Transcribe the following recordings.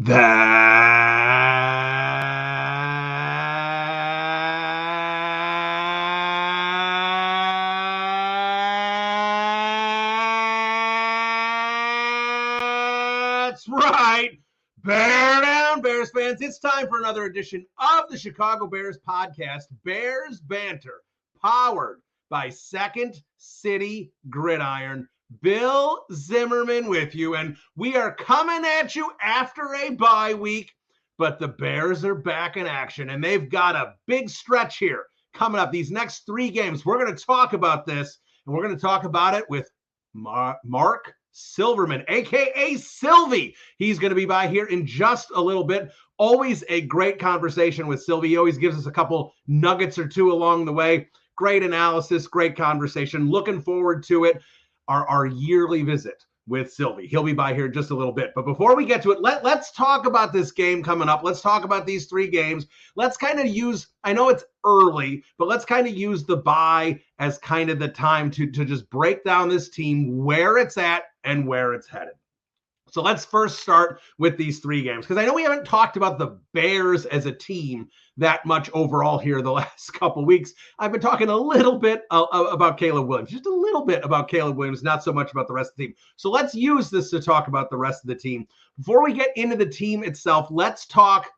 That's right. Bear down, Bears fans. It's time for another edition of the Chicago Bears podcast, Bears Banter, powered by Second City Gridiron. Bill Zimmerman with you, and we are coming at you after a bye week, but the Bears are back in action, and they've got a big stretch here coming up. These next 3 games, we're going to talk about this, and we're going to talk about it with Marc Silverman, aka Silvy. He's going to be by here in just a little bit. Always a great conversation with Silvy. He always gives us a couple nuggets or two along the way. Great analysis, great conversation. Looking forward to it. Our yearly visit with Silvy. He'll be by here in just a little bit. But before we get to it, let's talk about this game coming up. Let's talk about these 3 games. Let's kind of use, I know it's early, but let's kind of use the bye as kind of the time to just break down this team, where it's at and where it's headed. So let's first start with these 3 games, because I know we haven't talked about the Bears as a team that much overall here the last couple weeks. I've been talking a little bit about Caleb Williams, just a little bit about Caleb Williams, not so much about the rest of the team. So let's use this to talk about the rest of the team. Before we get into the team itself, let's talk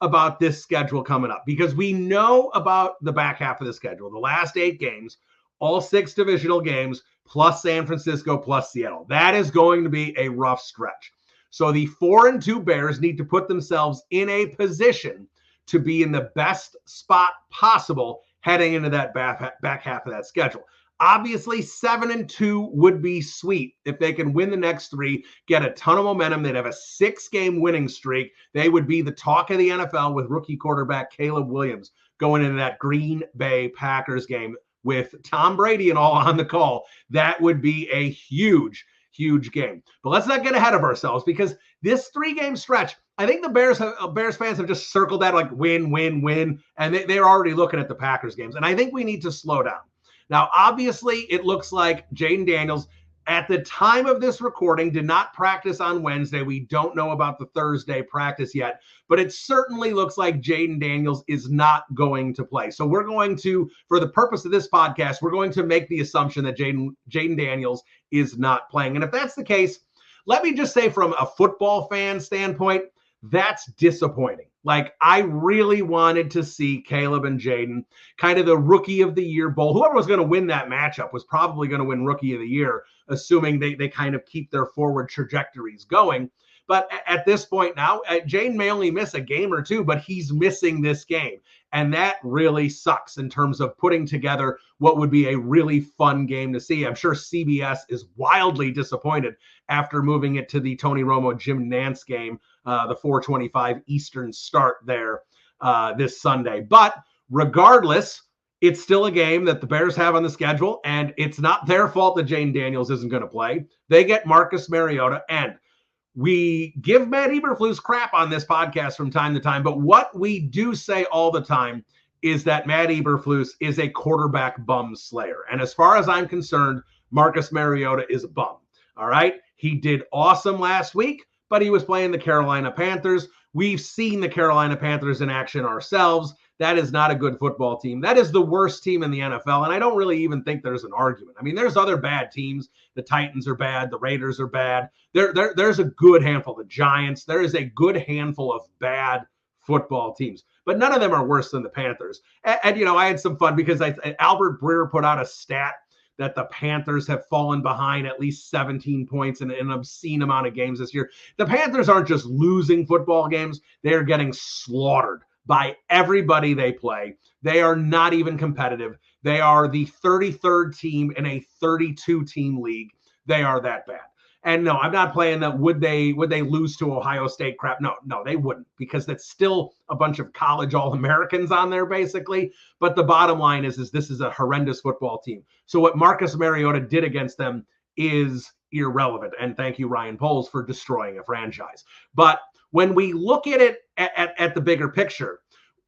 about this schedule coming up, because we know about the back half of the schedule, the last 8 games, all 6 divisional games, plus San Francisco, plus Seattle. That is going to be a rough stretch. So the 4-2 Bears need to put themselves in a position to be in the best spot possible heading into that back half of that schedule. Obviously, 7-2 would be sweet if they can win the next 3, get a ton of momentum. They'd have a 6-game winning streak. They would be the talk of the NFL with rookie quarterback Caleb Williams going into that Green Bay Packers game with Tom Brady and all on the call. That would be a huge game. But let's not get ahead of ourselves, because this 3-game stretch, I think the Bears fans have just circled that like win, and they're already looking at the Packers games. And I think we need to slow down. Now, obviously, it looks like Jayden Daniels, at the time of this recording, did not practice on Wednesday. We don't know about the Thursday practice yet, but it certainly looks like Jayden Daniels is not going to play. So we're going to, for the purpose of this podcast, we're going to make the assumption that Jayden Daniels is not playing. And if that's the case, let me just say, from a football fan standpoint, that's disappointing. Like, I really wanted to see Caleb and Jayden, kind of the Rookie of the Year bowl. Whoever was going to win that matchup was probably going to win Rookie of the Year, assuming they kind of keep their forward trajectories going. But at this point now, Jayden may only miss a game or 2, but he's missing this game. And that really sucks in terms of putting together what would be a really fun game to see. I'm sure CBS is wildly disappointed after moving it to the Tony Romo Jim Nantz game, the 4:25 Eastern start there this Sunday. But regardless, it's still a game that the Bears have on the schedule, and it's not their fault that Jayden Daniels isn't going to play. They get Marcus Mariota, and we give Matt Eberflus crap on this podcast from time to time, but what we do say all the time is that Matt Eberflus is a quarterback bum slayer. And as far as I'm concerned, Marcus Mariota is a bum. All right. He did awesome last week, but he was playing the Carolina Panthers. We've seen the Carolina Panthers in action ourselves. That is not a good football team. That is the worst team in the NFL. And I don't really even think there's an argument. I mean, there's other bad teams. The Titans are bad. The Raiders are bad. There's a good handful. The Giants. There is a good handful of bad football teams, but none of them are worse than the Panthers. And you know, I had some fun because Albert Breer put out a stat that the Panthers have fallen behind at least 17 points in an obscene amount of games this year. The Panthers aren't just losing football games. They're getting slaughtered by everybody they play. They are not even competitive. They are the 33rd team in a 32-team league. They are that bad. And no, I'm not playing that. Would they lose to Ohio State crap? No, they wouldn't, because that's still a bunch of college All-Americans on there, basically. But the bottom line is this is a horrendous football team. So what Marcus Mariota did against them is irrelevant. And thank you, Ryan Poles, for destroying a franchise. But when we look at it at the bigger picture,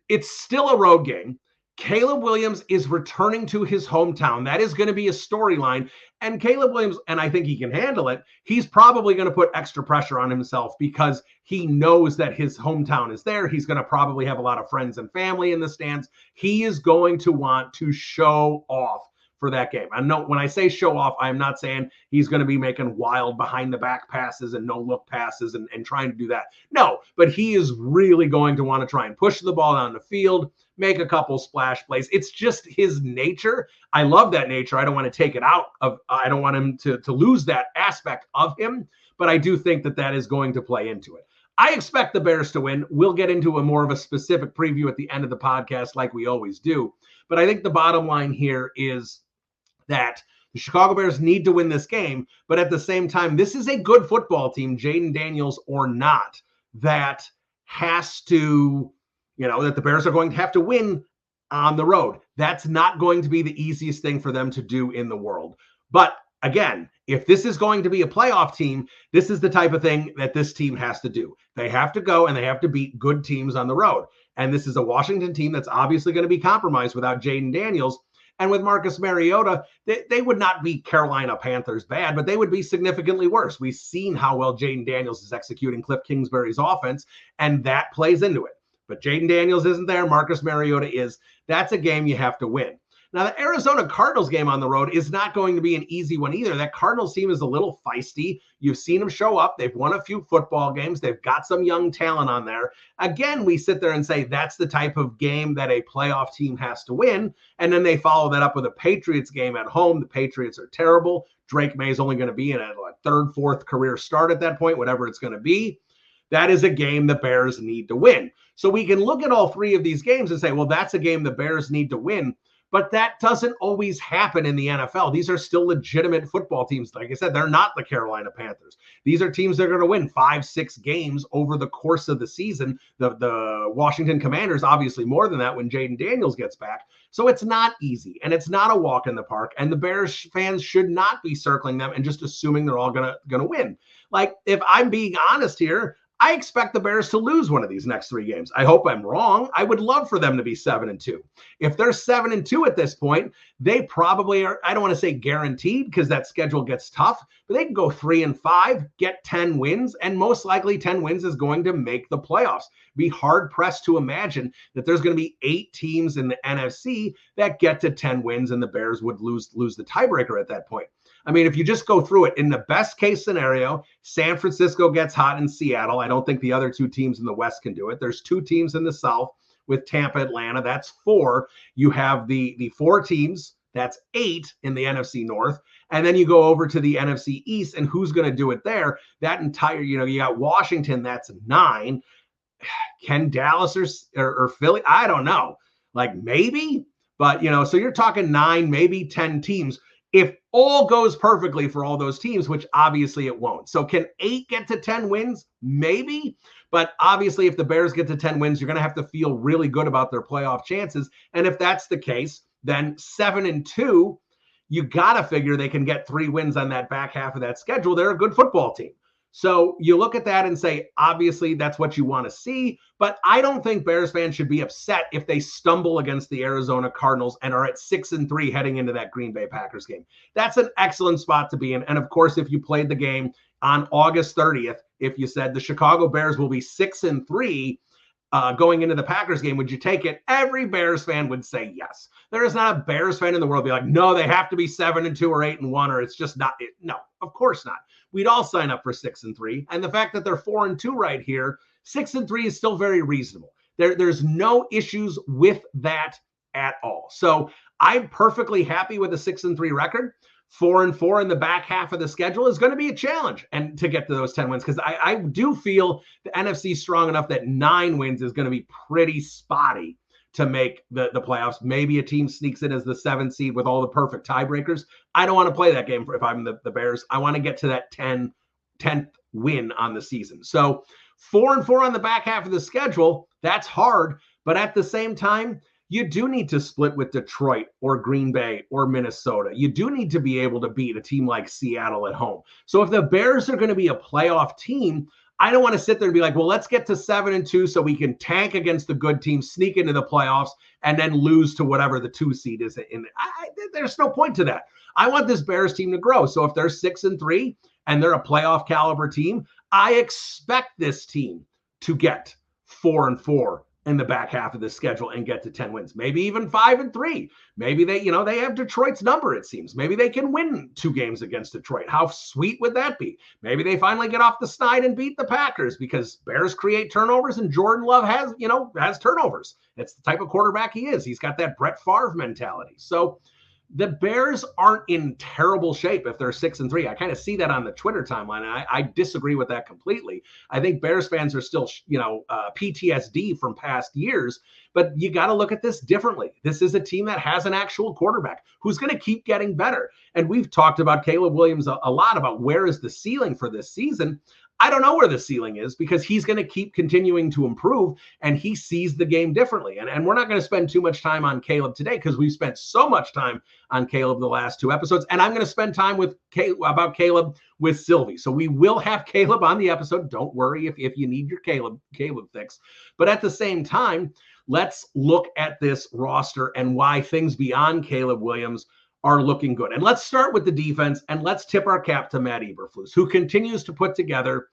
it's still a road game. Caleb Williams is returning to his hometown. That is going to be a storyline. And Caleb Williams, and I think he can handle it, he's probably going to put extra pressure on himself because he knows that his hometown is there. He's going to probably have a lot of friends and family in the stands. He is going to want to show off for that game. I know when I say show off, I'm not saying he's going to be making wild behind the back passes and no look passes and trying to do that. No, but he is really going to want to try and push the ball down the field, make a couple splash plays. It's just his nature. I love that nature. I don't want to take it out of, I don't want him to lose that aspect of him, but I do think that is going to play into it. I expect the Bears to win. We'll get into a more of a specific preview at the end of the podcast like we always do. But I think the bottom line here is that the Chicago Bears need to win this game, but at the same time, this is a good football team, Jaden Daniels or not, that has to, that the Bears are going to have to win on the road. That's not going to be the easiest thing for them to do in the world. But again, if this is going to be a playoff team, this is the type of thing that this team has to do. They have to go and they have to beat good teams on the road. And this is a Washington team that's obviously going to be compromised without Jaden Daniels. And with Marcus Mariota, they would not be Carolina Panthers bad, but they would be significantly worse. We've seen how well Jaden Daniels is executing Cliff Kingsbury's offense, and that plays into it. But Jaden Daniels isn't there. Marcus Mariota is. That's a game you have to win. Now, the Arizona Cardinals game on the road is not going to be an easy one either. That Cardinals team is a little feisty. You've seen them show up. They've won a few football games. They've got some young talent on there. Again, we sit there and say that's the type of game that a playoff team has to win. And then they follow that up with a Patriots game at home. The Patriots are terrible. Drake May is only going to be in a third, fourth career start at that point, whatever it's going to be. That is a game the Bears need to win. So we can look at all three of these games and say, well, that's a game the Bears need to win. But that doesn't always happen in the NFL. These are still legitimate football teams. Like I said, they're not the Carolina Panthers. These are teams that are going to win 5-6 games over the course of the season. The Washington Commanders, obviously more than that when Jaden Daniels gets back. So it's not easy, and it's not a walk in the park. And the Bears fans should not be circling them and just assuming they're all gonna win. Like, if I'm being honest here, I expect the Bears to lose one of these next 3 games. I hope I'm wrong. I would love for them to be 7-2. If they're 7-2 at this point, they probably are, I don't want to say guaranteed because that schedule gets tough, but they can go 3-5, get 10 wins, and most likely 10 wins is going to make the playoffs. Be hard pressed to imagine that there's going to be 8 teams in the NFC that get to 10 wins and the Bears would lose the tiebreaker at that point. I mean, if you just go through it, in the best case scenario, San Francisco gets hot in Seattle. I don't think the other 2 teams in the West can do it. There's 2 teams in the South with Tampa, Atlanta. That's 4. You have the 4 teams. That's 8 in the NFC North. And then you go over to the NFC East, and who's going to do it there? That entire, you got Washington, that's 9. Can Dallas or Philly? I don't know. Like, maybe. But, so you're talking 9, maybe 10 teams. If all goes perfectly for all those teams, which obviously it won't. So can 8 get to 10 wins? Maybe. But obviously, if the Bears get to 10 wins, you're going to have to feel really good about their playoff chances. And if that's the case, then 7-2, you got to figure they can get 3 wins on that back half of that schedule. They're a good football team. So you look at that and say, obviously, that's what you want to see. But I don't think Bears fans should be upset if they stumble against the Arizona Cardinals and are at 6-3 heading into that Green Bay Packers game. That's an excellent spot to be in. And of course, if you played the game on August 30th, if you said the Chicago Bears will be 6-3 going into the Packers game, would you take it? Every Bears fan would say yes. There is not a Bears fan in the world be like, no, they have to be 7-2 or 8-1, or it's just not it. No, of course not. We'd all sign up for 6-3. And the fact that they're 4-2 right here, 6-3 is still very reasonable. There's no issues with that at all. So I'm perfectly happy with a 6-3 record. 4-4 in the back half of the schedule is going to be a challenge and to get to those 10 wins, because I do feel the NFC is strong enough that 9 wins is going to be pretty spotty to make the playoffs. Maybe a team sneaks in as the 7th seed with all the perfect tiebreakers. I don't want to play that game if I'm the Bears. I want to get to that 10th win on the season. So 4-4 on the back half of the schedule, that's hard. But at the same time, you do need to split with Detroit or Green Bay or Minnesota. You do need to be able to beat a team like Seattle at home. So if the Bears are going to be a playoff team, I don't want to sit there and be like, well, let's get to 7-2 so we can tank against the good teams, sneak into the playoffs, and then lose to whatever the 2 seed is. There's no point to that. I want this Bears team to grow. So if they're 6-3 and they're a playoff caliber team, I expect this team to get 4-4 in the back half of the schedule and get to 10 wins, maybe even 5-3. Maybe they have Detroit's number, it seems. Maybe they can win 2 games against Detroit. How sweet would that be? Maybe they finally get off the snide and beat the Packers because Bears create turnovers and Jordan Love has turnovers. It's the type of quarterback he is. He's got that Brett Favre mentality. So the Bears aren't in terrible shape if they're 6-3. I kind of see that on the Twitter timeline, and I disagree with that completely. I think Bears fans are still, PTSD from past years, but you got to look at this differently. This is a team that has an actual quarterback who's going to keep getting better. And we've talked about Caleb Williams a lot about where is the ceiling for this season. I don't know where the ceiling is because he's going to keep continuing to improve and he sees the game differently. And we're not going to spend too much time on Caleb today because we've spent so much time on Caleb the last 2 episodes. And I'm going to spend time about Caleb with Silvy. So we will have Caleb on the episode. Don't worry if you need your Caleb fix. But at the same time, let's look at this roster and why things beyond Caleb Williams are looking good. And let's start with the defense and let's tip our cap to Matt Eberflus, who continues to put together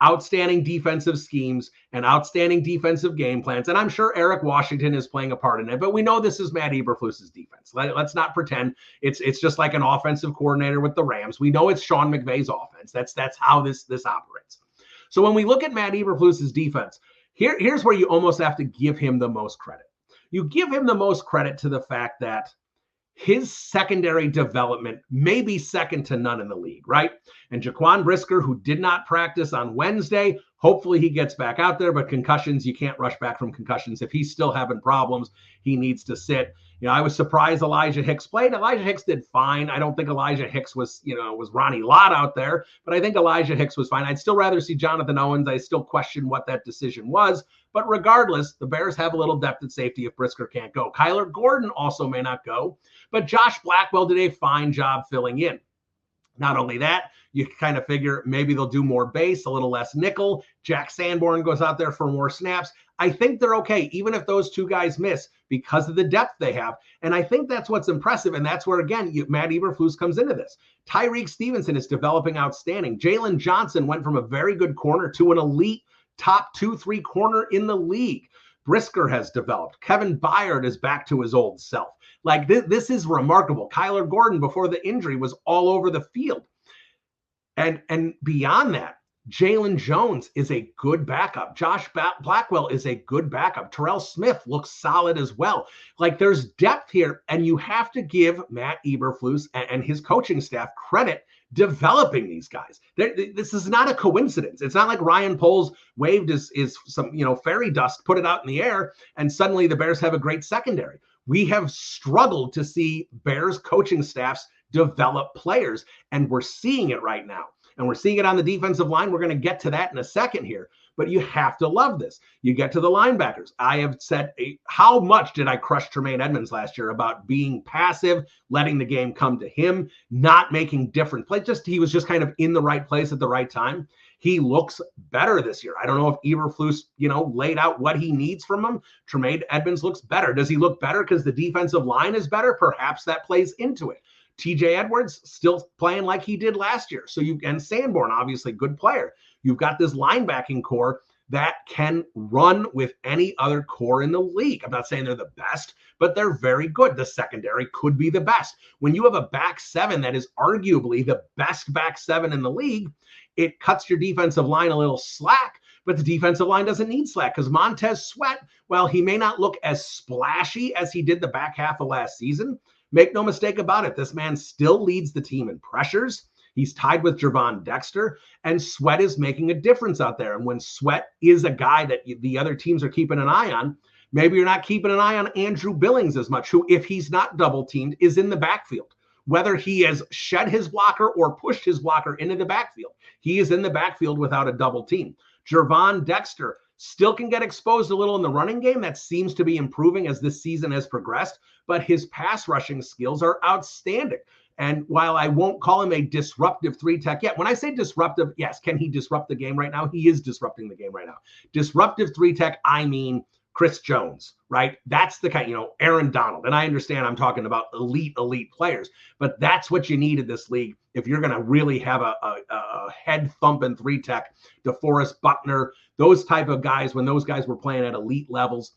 outstanding defensive schemes and outstanding defensive game plans. And I'm sure Eric Washington is playing a part in it, but we know this is Matt Eberflus's defense. Let's not pretend it's just like an offensive coordinator with the Rams. We know it's Sean McVay's offense. That's how this operates. So when we look at Matt Eberflus's defense, here's where you almost have to give him the most credit. You give him the most credit to the fact that his secondary development may be second to none in the league, right? And Jaquan Brisker, who did not practice on Wednesday, hopefully he gets back out there, but concussions, you can't rush back from concussions. If he's still having problems, he needs to sit. I was surprised Elijah Hicks played. Elijah Hicks did fine. I don't think Elijah Hicks was Ronnie Lott out there, but I think Elijah Hicks was fine. I'd still rather see Jonathan Owens. I still question what that decision was, but regardless, the Bears have a little depth at safety if Brisker can't go. Kyler Gordon also may not go, but Josh Blackwell did a fine job filling in. Not only that, you kind of figure maybe they'll do more base, a little less nickel. Jack Sanborn goes out there for more snaps. I think they're okay, even if those 2 guys miss because of the depth they have. And I think that's what's impressive. And that's where, again, Matt Eberflus comes into this. Tyreek Stevenson is developing outstanding. Jalen Johnson went from a very good corner to an elite top 2-3 corner in the league. Brisker has developed. Kevin Byard is back to his old self. Like this is remarkable. Kyler Gordon before the injury was all over the field. And beyond that, Jalen Jones is a good backup. Josh Blackwell is a good backup. Terrell Smith looks solid as well. Like there's depth here, and you have to give Matt Eberflus and his coaching staff credit developing these guys. This is not a coincidence. It's not like Ryan Poles waved is some fairy dust, put it out in the air, and suddenly the Bears have a great secondary. We have struggled to see Bears coaching staffs develop players, and we're seeing it right now. And we're seeing it on the defensive line. We're going to get to that in a second here, but you have to love this. You get to the linebackers. I have said, how much did I crush Tremaine Edmonds last year about being passive, letting the game come to him, not making different plays. He was just kind of in the right place at the right time. He looks better this year. I don't know if Eberflus, laid out what he needs from him. Tremaine Edmonds looks better. Does he look better because the defensive line is better? Perhaps that plays into it. TJ Edwards still playing like he did last year. And Sanborn, obviously good player. You've got this linebacking core that can run with any other core in the league. I'm not saying they're the best, but they're very good. The secondary could be the best. When you have a back seven that is arguably the best back seven in the league, it cuts your defensive line a little slack, but the defensive line doesn't need slack because Montez Sweat, while he may not look as splashy as he did the back half of last season, make no mistake about it, this man still leads the team in pressures. He's tied with Gervon Dexter, and Sweat is making a difference out there. And when Sweat is a guy that the other teams are keeping an eye on, maybe you're not keeping an eye on Andrew Billings as much, who, if he's not double teamed, is in the backfield. Whether he has shed his blocker or pushed his blocker into the backfield, he is in the backfield without a double team. Gervon Dexter still can get exposed a little in the running game. That seems to be improving as this season has progressed, but his pass rushing skills are outstanding. And while I won't call him a disruptive 3-tech yet, when I say disruptive, yes, can he disrupt the game right now? He is disrupting the game right now. Disruptive 3-tech, I mean Chris Jones, right? That's the kind, Aaron Donald. And I understand I'm talking about elite players, but that's what you need in this league if you're going to really have a head thumping 3-tech. DeForest Buckner, those type of guys, when those guys were playing at elite levels.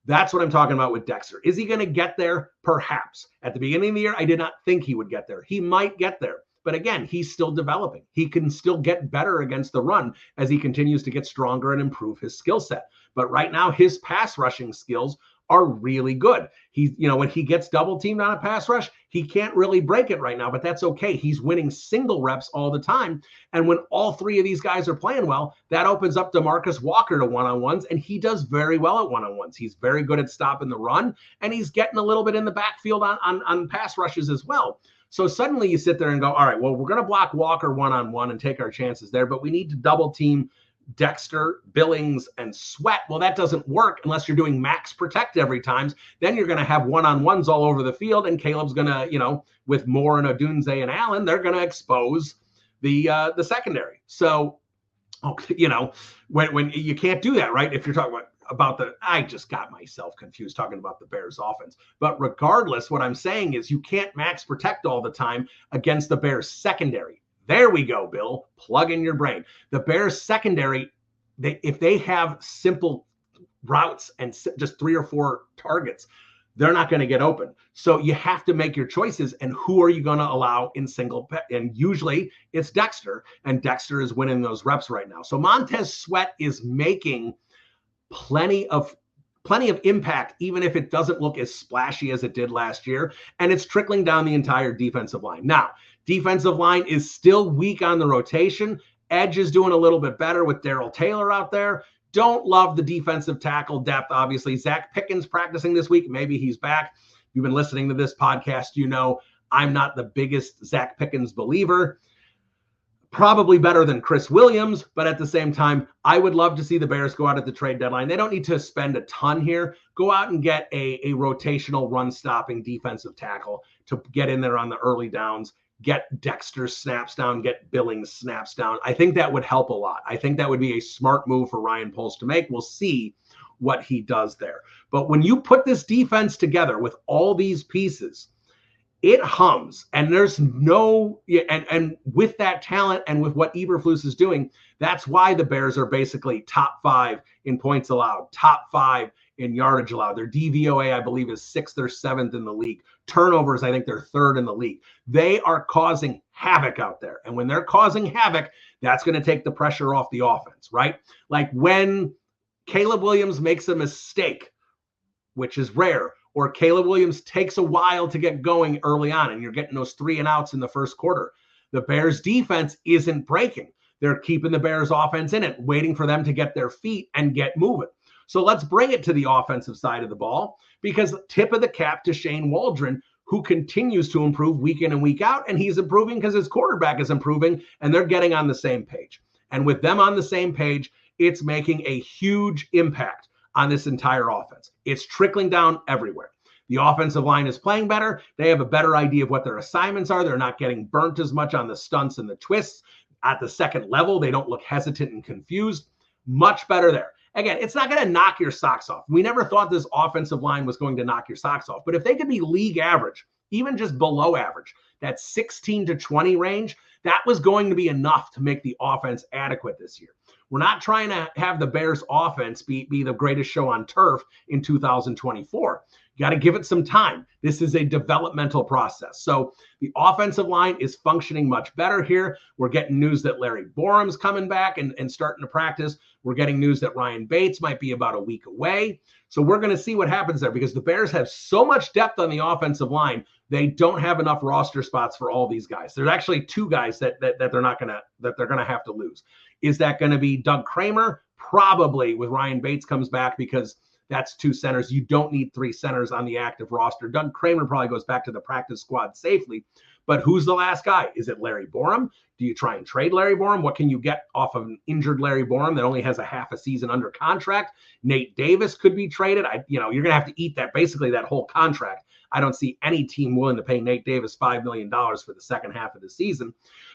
That's what I'm talking about with Dexter. Is he going to get there? Perhaps. At the beginning of the year, I did not think he would get there. He might get there. But again, he's still developing. He can still get better against the run as he continues to get stronger and improve his skill set. But right now, his pass rushing skills are really good. He's, when he gets double teamed on a pass rush, he can't really break it right now, but that's okay. He's winning single reps all the time. And when all three of these guys are playing well, that opens up DeMarcus Walker to one-on-ones, and he does very well at one-on-ones. He's very good at stopping the run, and he's getting a little bit in the backfield on pass rushes as well. So suddenly you sit there and go, all right, well, we're going to block Walker one-on-one and take our chances there, but we need to double team Dexter, Billings, and Sweat. Well, that doesn't work unless you're doing max protect every time. Then you're going to have one-on-ones all over the field, and Caleb's going to, with Moore and Odunze and Allen, they're going to expose the secondary. So, when you can't do that, right? If you're talking about I just got myself confused talking about the Bears offense. But regardless, what I'm saying is you can't max protect all the time against the Bears secondary. There we go, Bill. Plug in your brain. The Bears secondary, if they have simple routes and just 3 or 4 targets, they're not going to get open. So you have to make your choices. And who are you going to allow in single? And usually it's Dexter, and Dexter is winning those reps right now. So Montez Sweat is making plenty of impact, even if it doesn't look as splashy as it did last year. And it's trickling down the entire defensive line. Now, defensive line is still weak on the rotation. Edge is doing a little bit better with Darrell Taylor out there. Don't love the defensive tackle depth, obviously. Zach Pickens practicing this week. Maybe he's back. You've been listening to this podcast. I'm not the biggest Zach Pickens believer. Probably better than Chris Williams, but at the same time, I would love to see the Bears go out at the trade deadline. They don't need to spend a ton here. Go out and get a rotational run-stopping defensive tackle to get in there on the early downs, get Dexter snaps down, get Billings snaps down. I think that would help a lot. I think that would be a smart move for Ryan Poles to make. We'll see what he does there. But when you put this defense together with all these pieces, it hums, and there's and with that talent and with what Eberflus is doing, that's why the Bears are basically top 5 in points allowed, top 5 in yardage allowed. Their DVOA, I believe, is 6th or 7th in the league. Turnovers, I think they're 3rd in the league. They are causing havoc out there. And when they're causing havoc, that's going to take the pressure off the offense, right? Like when Caleb Williams makes a mistake, which is rare, or Caleb Williams takes a while to get going early on, and you're getting those 3 and outs in the first quarter, the Bears defense isn't breaking. They're keeping the Bears offense in it, waiting for them to get their feet and get moving. So let's bring it to the offensive side of the ball, because tip of the cap to Shane Waldron, who continues to improve week in and week out, and he's improving because his quarterback is improving, and they're getting on the same page. And with them on the same page, it's making a huge impact on this entire offense. It's trickling down everywhere. The offensive line is playing better. They have a better idea of what their assignments are. They're not getting burnt as much on the stunts and the twists. At the second level, they don't look hesitant and confused. Much better there. Again, it's not going to knock your socks off. We never thought this offensive line was going to knock your socks off. But if they could be league average, even just below average, that 16 to 20 range, that was going to be enough to make the offense adequate this year. We're not trying to have the Bears offense be the greatest show on turf in 2024. You got to give it some time. This is a developmental process. So the offensive line is functioning much better here. We're getting news that Larry Borum's coming back and starting to practice. We're getting news that Ryan Bates might be about a week away. So we're going to see what happens there, because the Bears have so much depth on the offensive line. They don't have enough roster spots for all these guys. There's actually 2 guys that they're going to have to lose. Is that going to be Doug Kramer? Probably, with Ryan Bates comes back, because that's 2 centers. You don't need 3 centers on the active roster. Doug Kramer probably goes back to the practice squad safely. But who's the last guy? Is it Larry Borum? Do you try and trade Larry Borum? What can you get off of an injured Larry Borum that only has a half a season under contract? Nate Davis could be traded. You're going to have to eat that, basically that whole contract. I don't see any team willing to pay Nate Davis $5 million for the second half of the season.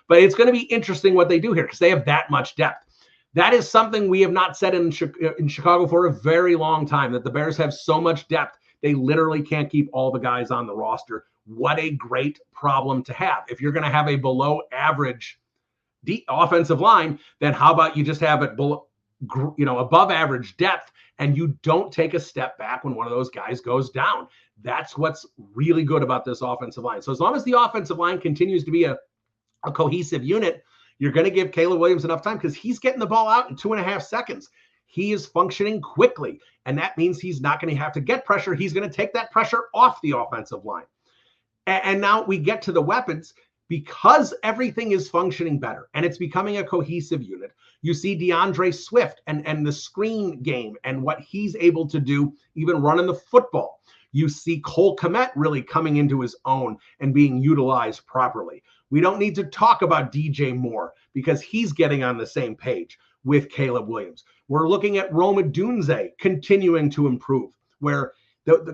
But it's going to be interesting what they do here because they have that much depth. That is something we have not said in Chicago for a very long time, that the Bears have so much depth, they literally can't keep all the guys on the roster. What a great problem to have. If you're going to have a below average offensive line, then how about you just have it below, above average depth, and you don't take a step back when one of those guys goes down. That's what's really good about this offensive line. So as long as the offensive line continues to be a cohesive unit, you're going to give Caleb Williams enough time because he's getting the ball out in 2.5 seconds. He is functioning quickly, and that means he's not going to have to get pressure. He's going to take that pressure off the offensive line. And now we get to the weapons. Because everything is functioning better and it's becoming a cohesive unit, you see DeAndre Swift and the screen game and what he's able to do, even running the football. You see Cole Kmet really coming into his own and being utilized properly. We don't need to talk about DJ Moore because he's getting on the same page with Caleb Williams. We're looking at Rome Odunze continuing to improve, where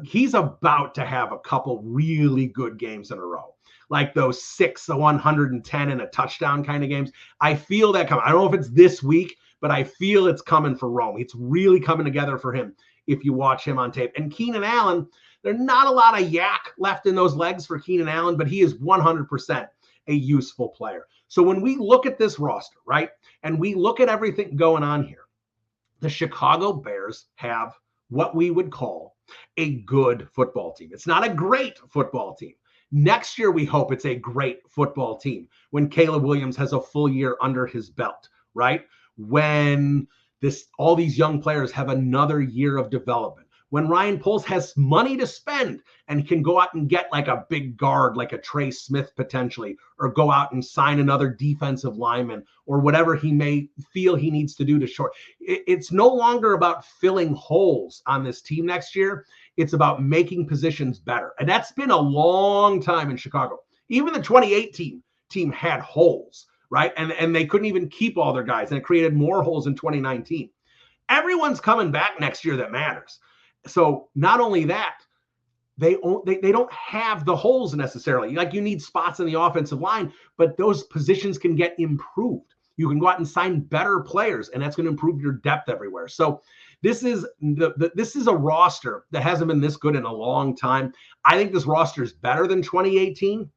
he's about to have a couple really good games in a row. Like those 110 and a touchdown kind of games. I feel that coming. I don't know if it's this week, but I feel it's coming for Rome. It's really coming together for him if you watch him on tape. And Keenan Allen, there's not a lot of yak left in those legs for Keenan Allen, but he is 100% a useful player. So when we look at this roster, right, and we look at everything going on here, the Chicago Bears have what we would call a good football team. It's not a great football team. Next year, we hope it's a great football team when Caleb Williams has a full year under his belt, right? When all these young players have another year of development. When Ryan Poles has money to spend and can go out and get like a big guard, like a Trey Smith potentially, or go out and sign another defensive lineman or whatever he may feel he needs to do to short. It's no longer about filling holes on this team next year. It's about making positions better. And that's been a long time in Chicago. Even the 2018 team had holes, right? And they couldn't even keep all their guys, and it created more holes in 2019. Everyone's coming back next year that matters. So not only that, they don't have the holes necessarily. Like, you need spots in the offensive line, but those positions can get improved. You can go out and sign better players, and that's going to improve your depth everywhere. So this is a roster that hasn't been this good in a long time. I think this roster is better than 2018.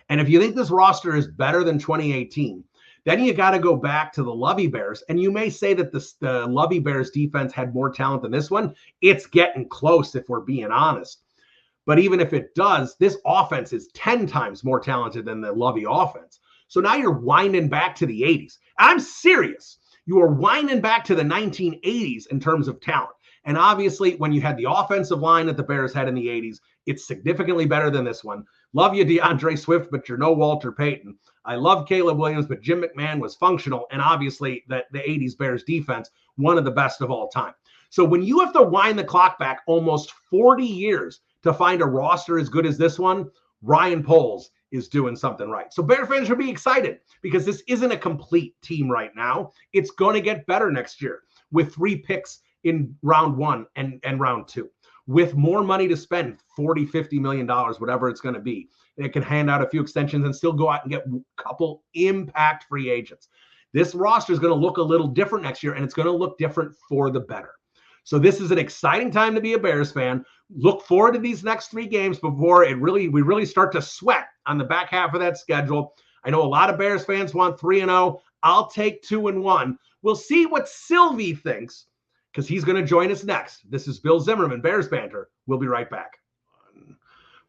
And if you think this roster is better than 2018, then you got to go back to the Lovey Bears. And you may say that the Lovey Bears defense had more talent than this one. It's getting close if we're being honest. But even if it does, this offense is 10 times more talented than the Lovey offense. So now you're winding back to the 80s. I'm serious. You are winding back to the 1980s in terms of talent. And obviously, when you had the offensive line that the Bears had in the 80s, it's significantly better than this one. Love you, DeAndre Swift, but you're no Walter Payton. I love Caleb Williams, but Jim McMahon was functional. And obviously, the 80s Bears defense, one of the best of all time. So when you have to wind the clock back almost 40 years to find a roster as good as this one, Ryan Poles is doing something right. So Bear fans should be excited because this isn't a complete team right now. It's going to get better next year with 3 picks in round 1 and round 2, with more money to spend, $40-50 million, whatever it's going to be. It can hand out a few extensions and still go out and get a couple impact free agents. This roster is going to look a little different next year, and it's going to look different for the better. So this is an exciting time to be a Bears fan. Look forward to these next 3 games before we really start to sweat on the back half of that schedule. I know a lot of Bears fans want 3-0. I'll take 2-1. We'll see what Silvy thinks, because he's going to join us next. This is Bill Zimmerman, Bears Banter. We'll be right back.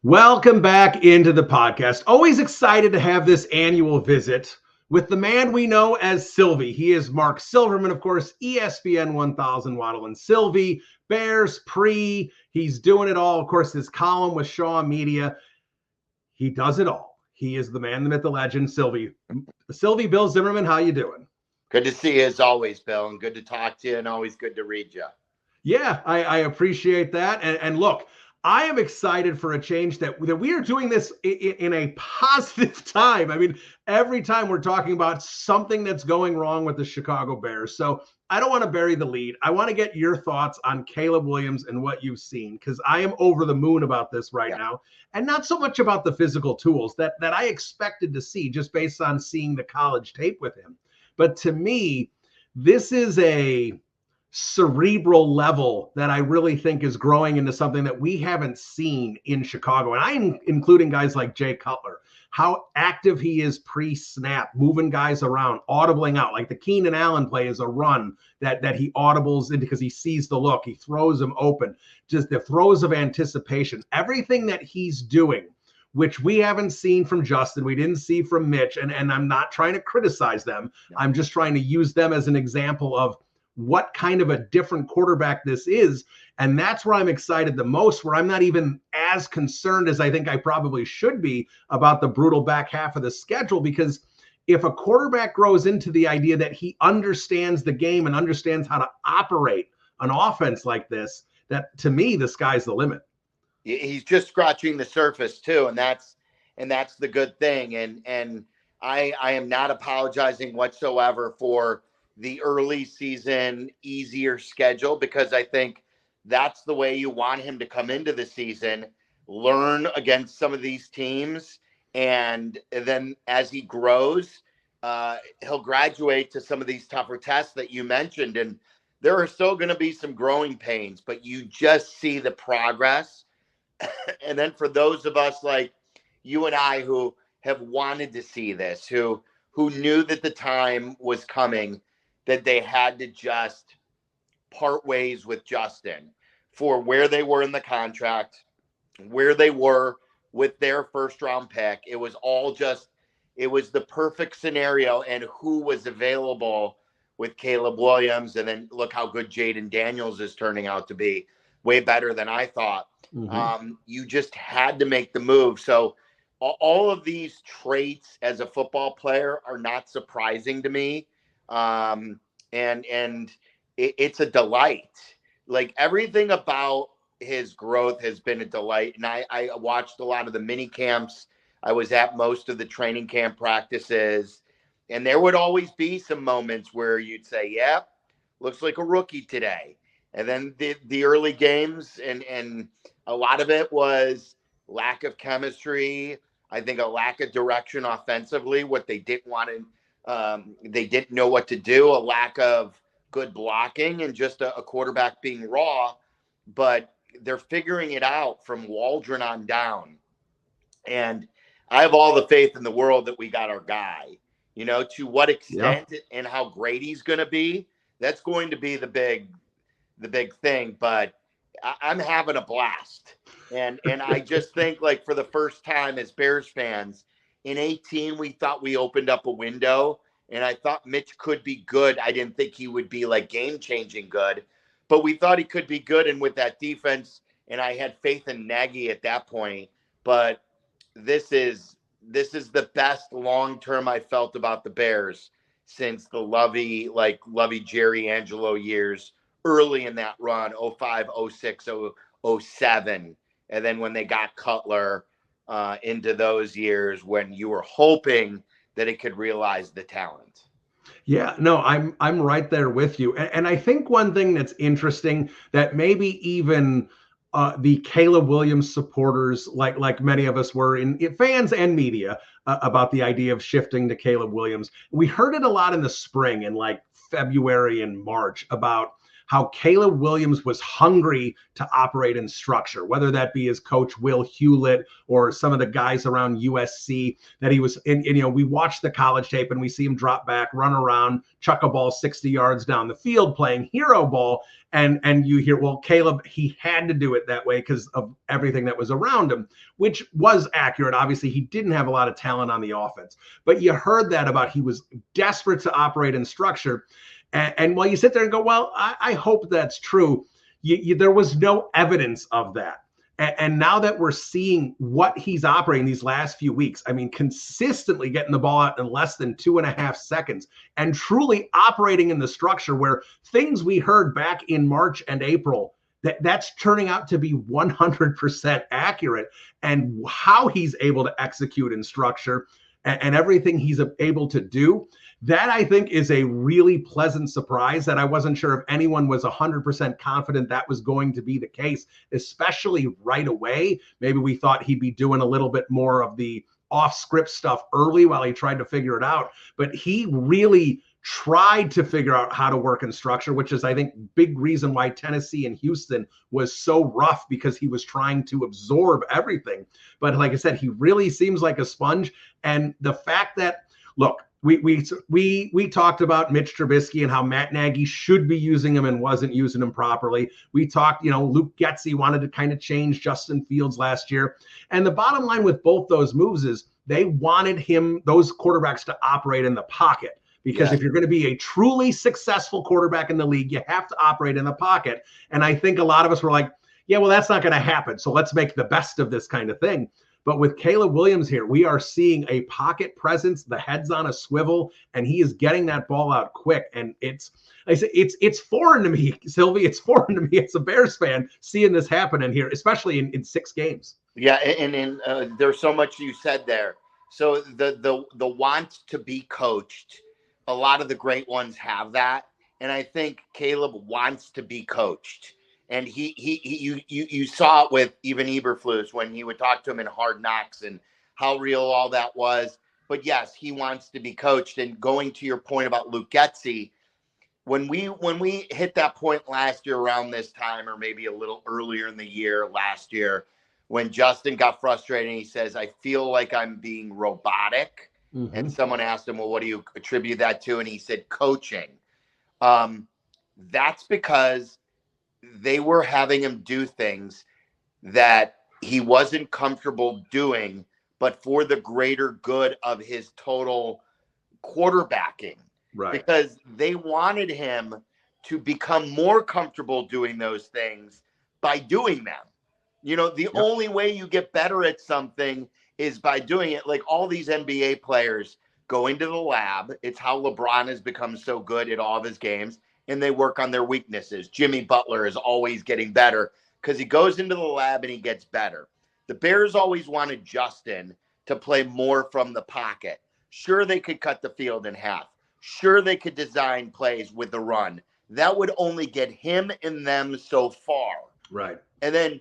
Welcome back into the podcast. Always excited to have this annual visit with the man we know as Silvy. He is Marc Silverman, of course, ESPN 1000, Waldron and Silvy, Bears pre. He's doing it all. Of course, his column with Shaw Media. He does it all. He is the man, the myth, the legend, Silvy. Silvy, Bill Zimmerman, how you doing? Good to see you as always, Bill, and good to talk to you, and always good to read you. Yeah, I appreciate that. And look, I am excited for a change that we are doing this in a positive time. I mean, every time we're talking about something that's going wrong with the Chicago Bears. So I don't want to bury the lead. I want to get your thoughts on Caleb Williams and what you've seen, because I am over the moon about this right now. And not so much about the physical tools that I expected to see just based on seeing the college tape with him. But to me, this is a cerebral level that I really think is growing into something that we haven't seen in Chicago. And I'm including guys like Jay Cutler, how active he is pre-snap, moving guys around, audibling out. Like the Keenan Allen play is a run that he audibles in because he sees the look. He throws them open. Just the throws of anticipation. Everything that he's doing, which we haven't seen from Justin, we didn't see from Mitch, and I'm not trying to criticize them. I'm just trying to use them as an example of what kind of a different quarterback this is. And that's where I'm excited the most, where I'm not even as concerned as I think I probably should be about the brutal back half of the schedule. Because if a quarterback grows into the idea that he understands the game and understands how to operate an offense like this, that to me, the sky's the limit. He's just scratching the surface too. And that's the good thing. And I am not apologizing whatsoever for the early season easier schedule, because I think that's the way you want him to come into the season, learn against some of these teams. And then as he grows, he'll graduate to some of these tougher tests that you mentioned. And there are still going to be some growing pains, but you just see the progress. And then for those of us like you and I who have wanted to see this, who knew that the time was coming, that they had to just part ways with Justin for where they were in the contract, where they were with their first round pick. It was the perfect scenario, and who was available with Caleb Williams. And then look how good Jaden Daniels is turning out to be, way better than I thought. Mm-hmm. You just had to make the move. So all of these traits as a football player are not surprising to me. And it's a delight. Like everything about his growth has been a delight. And I watched a lot of the mini camps. I was at most of the training camp practices, and there would always be some moments where you'd say, "Yep, looks like a rookie today." And then the early games, and a lot of it was lack of chemistry. I think a lack of direction offensively, what they didn't want to. They didn't know what to do, a lack of good blocking, and just a quarterback being raw. But they're figuring it out from Waldron on down. And I have all the faith in the world that we got our guy. You know, to what extent and how great he's going to be, that's going to be the big thing. But I'm having a blast. And I just think, like, for the first time as Bears fans, in 2018, we thought we opened up a window, and I thought Mitch could be good. I didn't think he would be like game-changing good, but we thought he could be good. And with that defense, and I had faith in Nagy at that point. But this is the best long-term I felt about the Bears since the Lovey Jerry Angelo years, early in that run, 05, 06, 07. And then when they got Cutler, into those years when you were hoping that it could realize the talent. Yeah, no, I'm right there with you. And I think one thing that's interesting that maybe even the Caleb Williams supporters, like many of us were in fans and media, about the idea of shifting to Caleb Williams. We heard it a lot in the spring, in like February and March, about how Caleb Williams was hungry to operate in structure, whether that be his coach, Will Hewlett, or some of the guys around USC, that he was in. You know, we watch the college tape and we see him drop back, run around, chuck a ball 60 yards down the field, playing hero ball. And you hear, well, Caleb, he had to do it that way because of everything that was around him, which was accurate. Obviously, he didn't have a lot of talent on the offense, but you heard that about he was desperate to operate in structure. And while you sit there and go, well, I hope that's true, there was no evidence of that. And now that we're seeing what he's operating these last few weeks, I mean, consistently getting the ball out in less than 2.5 seconds and truly operating in the structure where things we heard back in March and April that's turning out to be 100% accurate, and how he's able to execute and structure and everything he's able to do. That, I think, is a really pleasant surprise that I wasn't sure if anyone was 100% confident that was going to be the case, especially right away. Maybe we thought he'd be doing a little bit more of the off-script stuff early while he tried to figure it out. But he really tried to figure out how to work in structure, which is, I think, big reason why Tennessee and Houston was so rough, because he was trying to absorb everything. But like I said, he really seems like a sponge. And the fact that, look, we talked about Mitch Trubisky and how Matt Nagy should be using him and wasn't using him properly. We talked, Luke Getsy wanted to kind of change Justin Fields last year. And the bottom line with both those moves is they wanted those quarterbacks to operate in the pocket. Because if you're going to be a truly successful quarterback in the league, you have to operate in the pocket. And I think a lot of us were like, yeah, well, that's not going to happen. So let's make the best of this kind of thing. But with Caleb Williams here, we are seeing a pocket presence, the head's on a swivel, and he is getting that ball out quick. And it's foreign to me, Silvy. It's foreign to me as a Bears fan seeing this happen in here, especially in 6 games. Yeah, and there's so much you said there. So the want to be coached, a lot of the great ones have that, and I think Caleb wants to be coached. And you saw it with even Eberflus when he would talk to him in Hard Knocks and how real all that was. But yes, he wants to be coached. And going to your point about Luke Getsy, when we hit that point last year around this time, or maybe a little earlier in the year last year, when Justin got frustrated and he says, I feel like I'm being robotic. Mm-hmm. And someone asked him, well, what do you attribute that to? And he said, coaching. That's because they were having him do things that he wasn't comfortable doing, but for the greater good of his total quarterbacking. Right. Because they wanted him to become more comfortable doing those things by doing them. The only way you get better at something is by doing it. Like all these NBA players go into the lab. It's how LeBron has become so good at all of his games. And they work on their weaknesses. Jimmy Butler is always getting better because he goes into the lab and he gets better. The Bears always wanted Justin to play more from the pocket. Sure, they could cut the field in half. Sure, they could design plays with the run. That would only get him and them so far. Right. And then,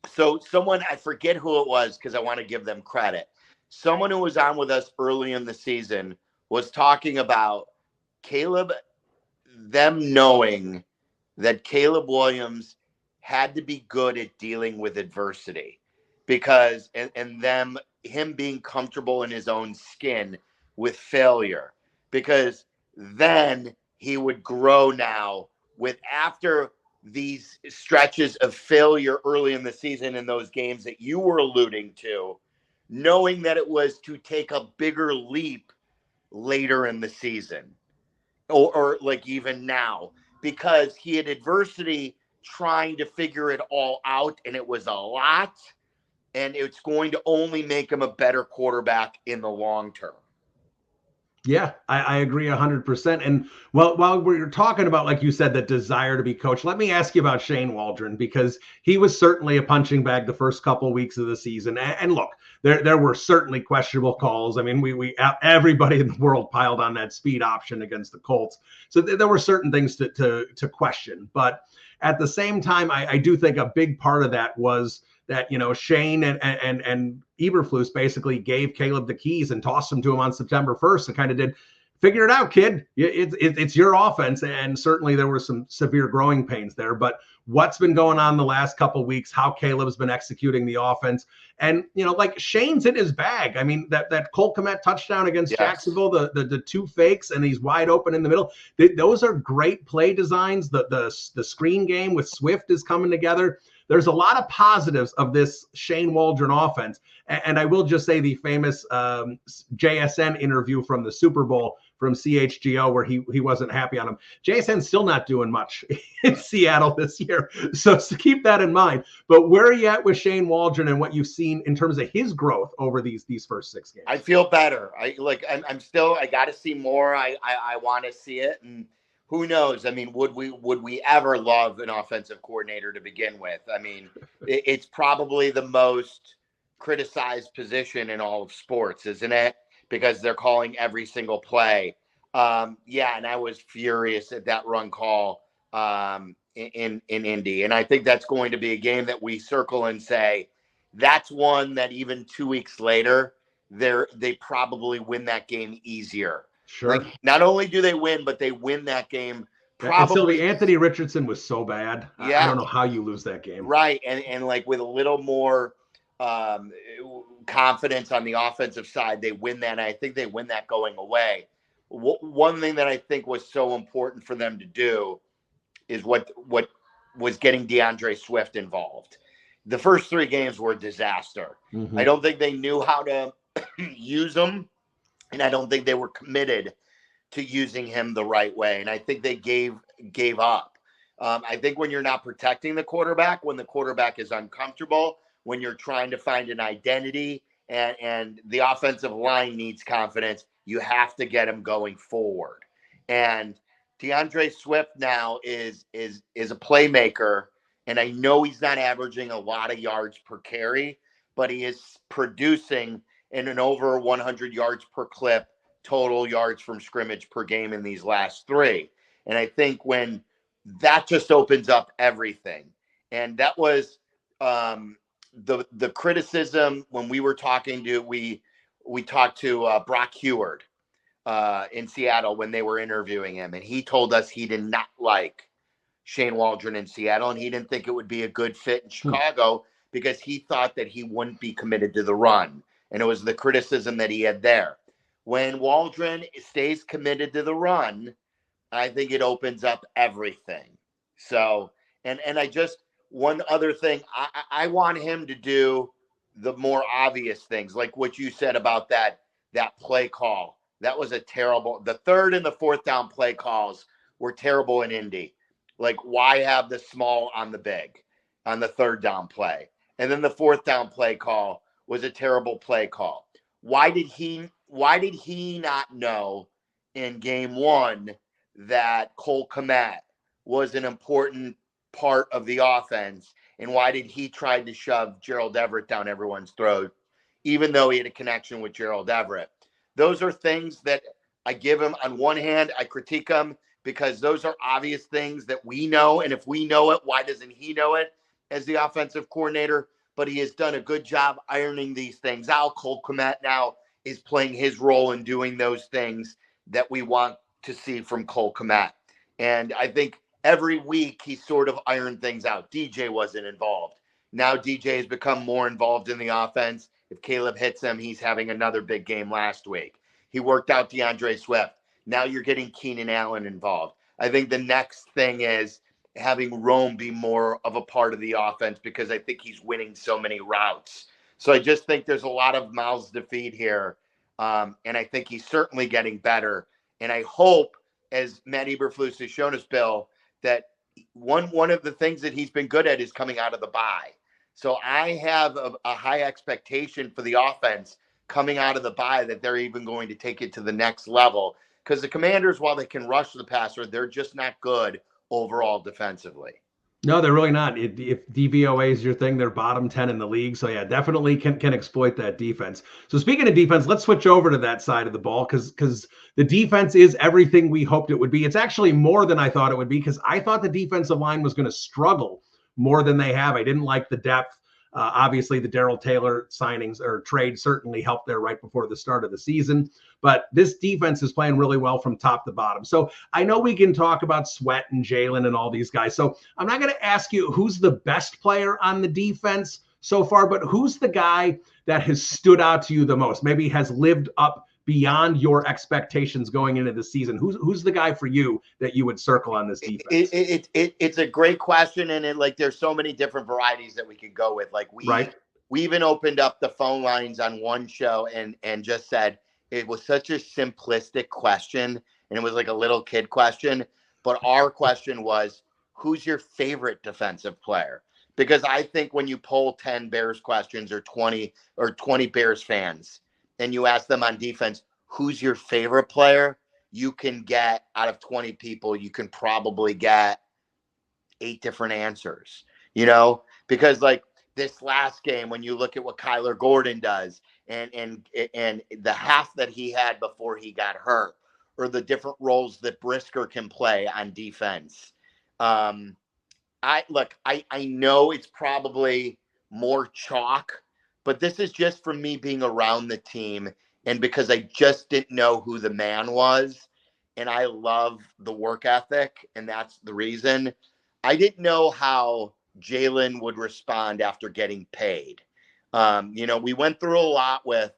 so someone, I forget who it was because I want to give them credit. Someone who was on with us early in the season was talking about them knowing that Caleb Williams had to be good at dealing with adversity because, and him being comfortable in his own skin with failure, because then he would grow now with, after these stretches of failure early in the season in those games that you were alluding to, knowing that it was to take a bigger leap later in the season. Or like even now, because he had adversity trying to figure it all out, and it was a lot, and it's going to only make him a better quarterback in the long term. Yeah, I agree 100%. And while we're talking about, like you said, the desire to be coached, let me ask you about Shane Waldron, because he was certainly a punching bag the first couple of weeks of the season. And look, there were certainly questionable calls. I mean, we everybody in the world piled on that speed option against the Colts. So there were certain things to question. But at the same time, I do think a big part of that was that, Shane and Eberflus basically gave Caleb the keys and tossed them to him on September 1st and kind of did, figure it out, kid. It's your offense. And certainly there were some severe growing pains there. But what's been going on the last couple of weeks, how Caleb's been executing the offense. And, like Shane's in his bag. I mean, that Cole Kmet touchdown against Jacksonville, the 2 fakes, and he's wide open in the middle. Those are great play designs. The screen game with Swift is coming together. There's a lot of positives of this Shane Waldron offense. And I will just say the famous JSN interview from the Super Bowl from CHGO, where he wasn't happy on him. JSN's still not doing much in Seattle this year. So keep that in mind. But where are you at with Shane Waldron and what you've seen in terms of his growth over these first 6 games? I feel better. I'm still, I got to see more. I want to see it. And who knows? I mean, would we ever love an offensive coordinator to begin with? I mean, it's probably the most criticized position in all of sports, isn't it? Because they're calling every single play. Yeah, and I was furious at that run call in Indy, and I think that's going to be a game that we circle and say that's one that even 2 weeks later, they probably win that game easier. Sure. Like, not only do they win, but they win that game And Silvy, probably. Anthony Richardson was so bad. Yeah. I don't know how you lose that game. Right. And like with a little more confidence on the offensive side, they win that. And I think they win that going away. One thing that I think was so important for them to do is what was getting DeAndre Swift involved. The first 3 games were a disaster. Mm-hmm. I don't think they knew how to use him, and I don't think they were committed to using him the right way. And I think they gave up. I think when you're not protecting the quarterback, when the quarterback is uncomfortable, when you're trying to find an identity and the offensive line needs confidence, you have to get him going forward. And DeAndre Swift now is a playmaker, and I know he's not averaging a lot of yards per carry, but he is producing in an over 100 yards per clip, total yards from scrimmage per game in these last 3. And I think when that just opens up everything. And that was the criticism when we were talking to, we talked to Brock Heward in Seattle when they were interviewing him. And he told us he did not like Shane Waldron in Seattle, and he didn't think it would be a good fit in Chicago because he thought that he wouldn't be committed to the run. And it was the criticism that he had there. When Waldron stays committed to the run, I think it opens up everything. So, and I just, one other thing, I want him to do the more obvious things, like what you said about that play call. That was a terrible, the 3rd and the 4th down play calls were terrible in Indy. Like, why have the small on the big on the 3rd down play? And then the 4th down play call was a terrible play call. Why did he not know in game 1 that Cole Kmet was an important part of the offense? And why did he try to shove Gerald Everett down everyone's throat, even though he had a connection with Gerald Everett? Those are things that I give him. On one hand, I critique him because those are obvious things that we know. And if we know it, why doesn't he know it as the offensive coordinator? But he has done a good job ironing these things out. Cole Kmet now is playing his role in doing those things that we want to see from Cole Kmet. And I think every week he sort of ironed things out. DJ wasn't involved. Now DJ has become more involved in the offense. If Caleb hits him, he's having another big game last week. He worked out DeAndre Swift. Now you're getting Keenan Allen involved. I think the next thing is having Rome be more of a part of the offense because I think he's winning so many routes. So I just think there's a lot of mouths to feed here. And I think he's certainly getting better. And I hope, as Matt Eberflus has shown us, Bill, that one of the things that he's been good at is coming out of the bye. So I have a high expectation for the offense coming out of the bye that they're even going to take it to the next level. Because the Commanders, while they can rush the passer, they're just not good overall defensively. No, they're really not. If DVOA is your thing, they're bottom 10 in the league. So yeah, definitely can exploit that defense. So speaking of defense, let's switch over to that side of the ball because the defense is everything we hoped it would be. It's actually more than I thought it would be because I thought the defensive line was going to struggle more than they have. I didn't like the depth. Obviously, the Darrell Taylor signings or trade certainly helped there right before the start of the season. But this defense is playing really well from top to bottom. So I know we can talk about Sweat and Jalen and all these guys. So I'm not going to ask you who's the best player on the defense so far, but who's the guy that has stood out to you the most? Maybe has lived up beyond your expectations going into the season. Who's the guy for you that you would circle on this defense? It's a great question, and there's so many different varieties that we could go with. Like we even opened up the phone lines on one show and just said it was such a simplistic question, and it was like a little kid question. But our question was, who's your favorite defensive player? Because I think when you poll 10 Bears questions or 20 Bears fans, and you ask them on defense, who's your favorite player? you can get out of 20 people, you can probably get 8 different answers, because like this last game, when you look at what Kyler Gordon does and the half that he had before he got hurt, or the different roles that Brisker can play on defense. I know it's probably more chalk, but this is just from me being around the team and because I just didn't know who the man was. And I love the work ethic, and that's the reason. I didn't know how Jalen would respond after getting paid. We went through a lot with,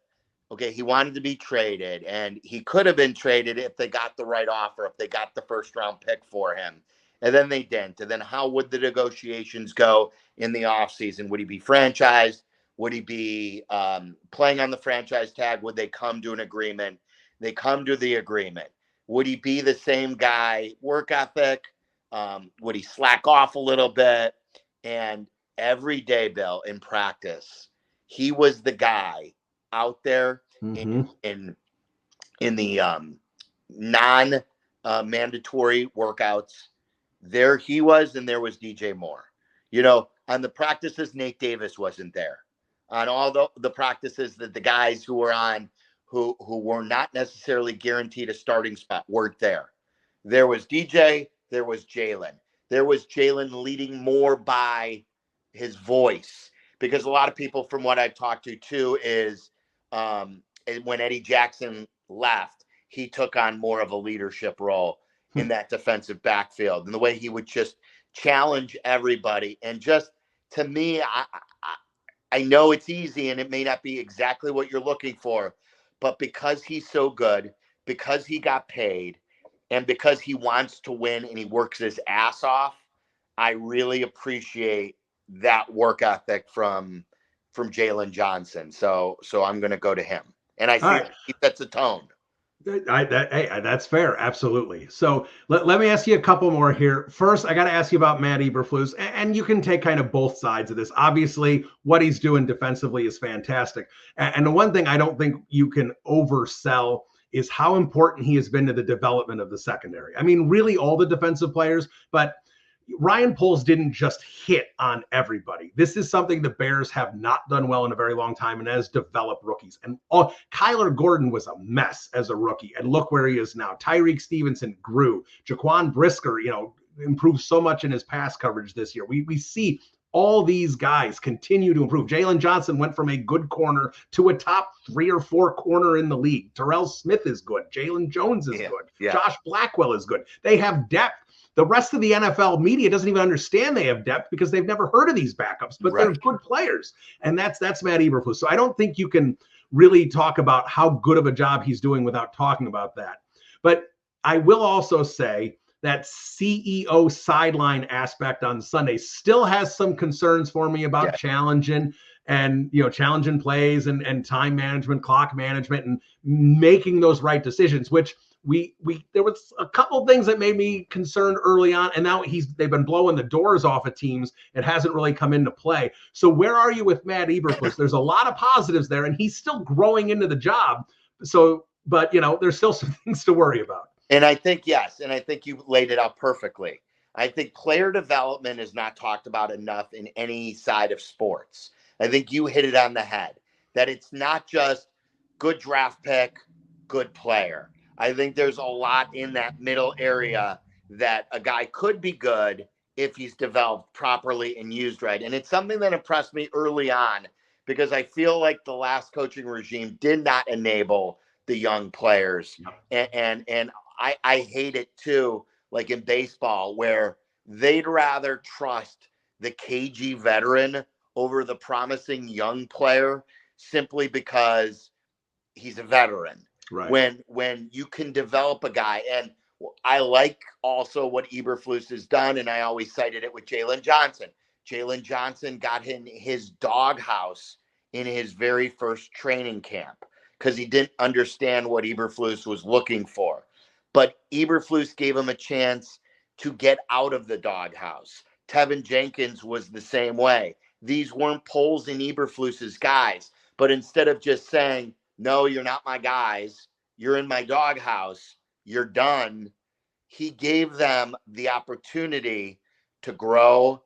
okay, he wanted to be traded, and he could have been traded if they got the right offer, if they got the first round pick for him. And then they didn't. And then how would the negotiations go in the offseason? Would he be franchised? Would he be playing on the franchise tag? Would they come to an agreement? They come to the agreement. Would he be the same guy, work ethic? Would he slack off a little bit? And every day, Bill, in practice, he was the guy out there in the non-mandatory workouts. There he was, and there was DJ Moore. On the practices, Nate Davis wasn't there. On all the practices that the guys who were on, who were not necessarily guaranteed a starting spot, weren't there. There was DJ, there was Jalen. There was Jalen leading more by his voice, because a lot of people, from what I've talked to too, is when Eddie Jackson left, he took on more of a leadership role in that defensive backfield, and the way he would just challenge everybody. And just, to me, I know it's easy and it may not be exactly what you're looking for, but because he's so good, because he got paid, and because he wants to win and he works his ass off, I really appreciate that work ethic from Jalen Johnson. So I'm going to go to him, and I think he sets a tone. That's fair. Absolutely. So let me ask you a couple more here. First, I got to ask you about Matt Eberflus, and you can take kind of both sides of this. Obviously, what he's doing defensively is fantastic. And the one thing I don't think you can oversell is how important he has been to the development of the secondary. I mean, really all the defensive players, but Ryan Poles didn't just hit on everybody. This is something the Bears have not done well in a very long time, and has developed rookies. And Kyler Gordon was a mess as a rookie, and look where he is now. Tyreek Stevenson grew. Jaquan Brisker, improved so much in his pass coverage this year. We see all these guys continue to improve. Jalen Johnson went from a good corner to a top 3 or 4 corner in the league. Terrell Smith is good. Jalen Jones is good. Yeah. Josh Blackwell is good. They have depth. The rest of the NFL media doesn't even understand they have depth because they've never heard of these backups, but they're good players. And that's Matt Eberflus. So I don't think you can really talk about how good of a job he's doing without talking about that. But I will also say that CEO sideline aspect on Sunday still has some concerns for me about challenging plays and time management, clock management, and making those right decisions, which there was a couple of things that made me concerned early on, and now they've been blowing the doors off of teams. It hasn't really come into play. So where are you with Matt Eberflus? There's a lot of positives there, and he's still growing into the job. So, but there's still some things to worry about. And I think, yes, and I think you laid it out perfectly. I think player development is not talked about enough in any side of sports. I think you hit it on the head, that it's not just good draft pick, good player. I think there's a lot in that middle area that a guy could be good if he's developed properly and used right. And it's something that impressed me early on, because I feel like the last coaching regime did not enable the young players. And I hate it too, like in baseball, where they'd rather trust the cagey veteran over the promising young player simply because he's a veteran. Right. When you can develop a guy, and I like also what Eberflus has done, and I always cited it with Jalen Johnson. Jalen Johnson got in his doghouse in his very first training camp because he didn't understand what Eberflus was looking for. But Eberflus gave him a chance to get out of the doghouse. Tevin Jenkins was the same way. These weren't Poles and Eberflus's guys, but instead of just saying, no, you're not my guys, you're in my doghouse, you're done. He gave them the opportunity to grow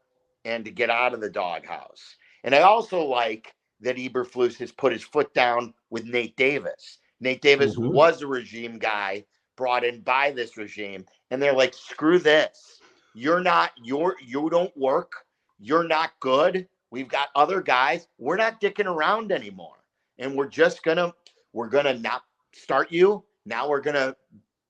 and to get out of the doghouse. And I also like that Eberflus has put his foot down with Nate Davis. Nate Davis was a regime guy brought in by this regime, and they're like, screw this. You don't work. You're not good. We've got other guys. We're not dicking around anymore. And we're going to not start you. Now we're going to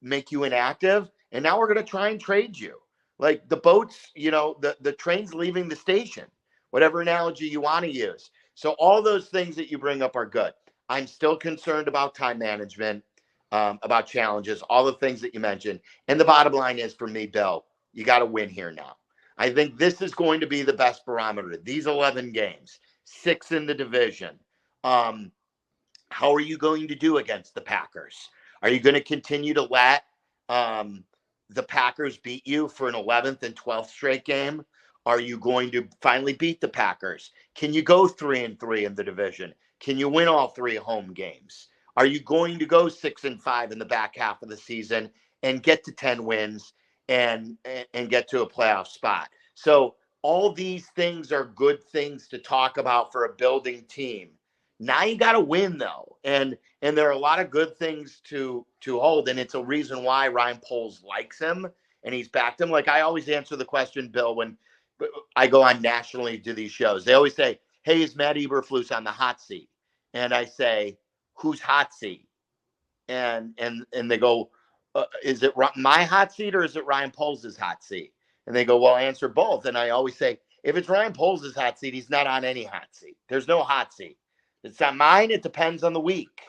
make you inactive. And now we're going to try and trade you. Like the boats, the train's leaving the station, whatever analogy you want to use. So all those things that you bring up are good. I'm still concerned about time management, about challenges, all the things that you mentioned. And the bottom line is, for me, Bill, you got to win here now. I think this is going to be the best barometer. These 11 games, 6 in the division. How are you going to do against the Packers? Are you going to continue to let the Packers beat you for an 11th and 12th straight game? Are you going to finally beat the Packers? Can you go 3-3 in the division? Can you win all 3 home games? Are you going to go 6-5 in the back half of the season and get to 10 wins and get to a playoff spot? So all these things are good things to talk about for a building team. Now you got to win, though. And there are a lot of good things to hold. And it's a reason why Ryan Poles likes him and he's backed him. Like I always answer the question, Bill, when I go on nationally to these shows. They always say, hey, is Matt Eberflus on the hot seat? And I say, who's hot seat? And they go, is it my hot seat or is it Ryan Poles' hot seat? And they go, well, answer both. And I always say, if it's Ryan Poles' hot seat, he's not on any hot seat. There's no hot seat. It's not mine. It depends on the week.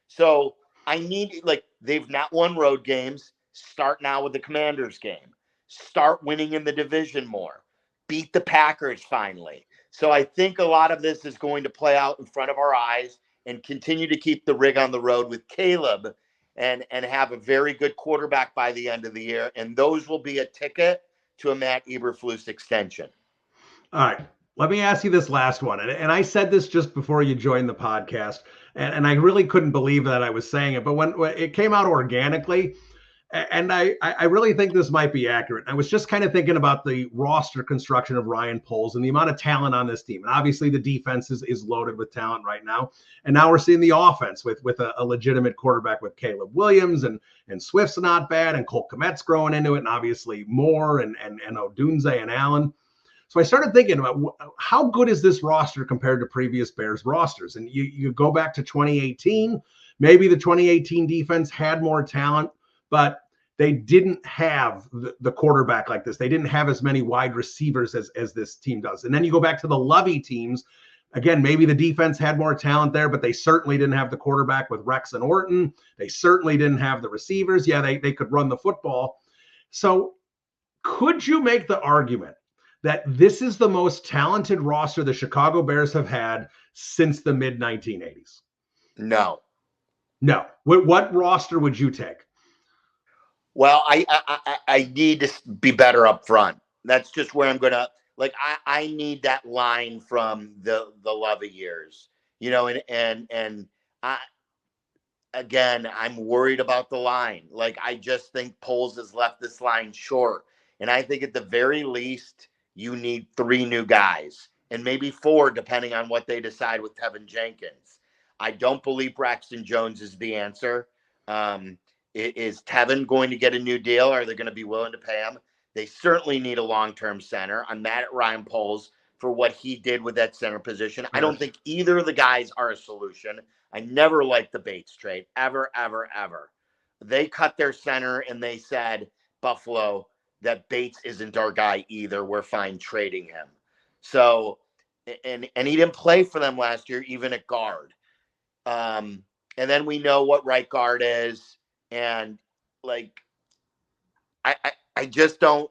So I need, they've not won road games. Start now with the Commanders game. Start winning in the division more. Beat the Packers finally. So I think a lot of this is going to play out in front of our eyes and continue to keep the rig on the road with Caleb and have a very good quarterback by the end of the year. And those will be a ticket to a Matt Eberflus extension. All right. Let me ask you this last one. And I said this just before you joined the podcast, and I really couldn't believe that I was saying it. But when it came out organically, and I really think this might be accurate. I was just kind of thinking about the roster construction of Ryan Poles and the amount of talent on this team. And obviously the defense is loaded with talent right now. And now we're seeing the offense with a legitimate quarterback with Caleb Williams and Swift's not bad. And Cole Kmet's growing into it. And obviously Moore and Odunze and Allen. So I started thinking about how good is this roster compared to previous Bears rosters? And you go back to 2018, maybe the 2018 defense had more talent, but they didn't have the quarterback like this. They didn't have as many wide receivers as this team does. And then you go back to the Lovey teams. Again, maybe the defense had more talent there, but they certainly didn't have the quarterback with Rex and Orton. They certainly didn't have the receivers. Yeah, they could run the football. So could you make the argument that this is the most talented roster the Chicago Bears have had since the mid-1980s? No. What roster would you take? Well, I need to be better up front. That's just where I'm going to, I need that line from the Lovey years, and I'm worried about the line. I just think Poles has left this line short. And I think at the very least, you need 3 new guys and maybe 4, depending on what they decide with Tevin Jenkins. I don't believe Braxton Jones is the answer. Is Tevin going to get a new deal? Are they going to be willing to pay him? They certainly need a long-term center. I'm mad at Ryan Poles for what he did with that center position. I don't think either of the guys are a solution. I never liked the Bates trade, ever, ever, ever. They cut their center and they said, Buffalo, that Bates isn't our guy either. We're fine trading him. So, and he didn't play for them last year, even at guard. And then we know what right guard is. And I just don't.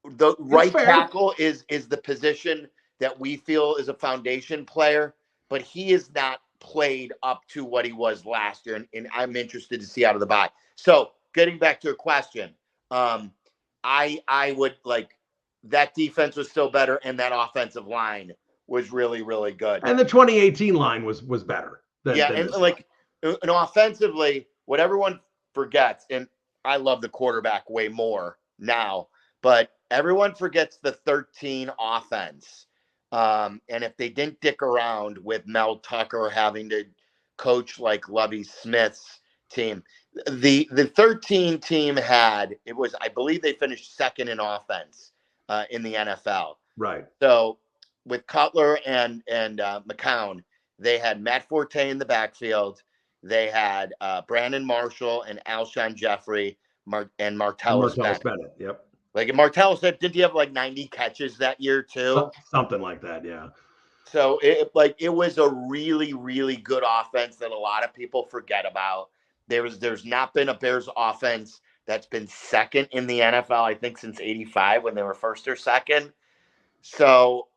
The right tackle is the position that we feel is a foundation player, but he is not played up to what he was last year. And I'm interested to see out of the bye. So getting back to your question, I would that defense was still better, and that offensive line was really, really good. And the 2018 line was better. And offensively, what everyone forgets, and I love the quarterback way more now, but everyone forgets the 13 offense. And if they didn't dick around with Mel Tucker having to coach like Lovie Smith's team, the 13 team I believe they finished second in offense in the NFL. Right. So with Cutler and McCown, they had Matt Forte in the backfield. They had Brandon Marshall and Alshon Jeffrey and Martellus Bennett. Yep. Like Martellus, didn't he have like 90 catches that year too? Something like that, yeah. So it was a really, really good offense that a lot of people forget about. There's not been a Bears offense that's been second in the NFL, I think, since '85 when they were first or second. So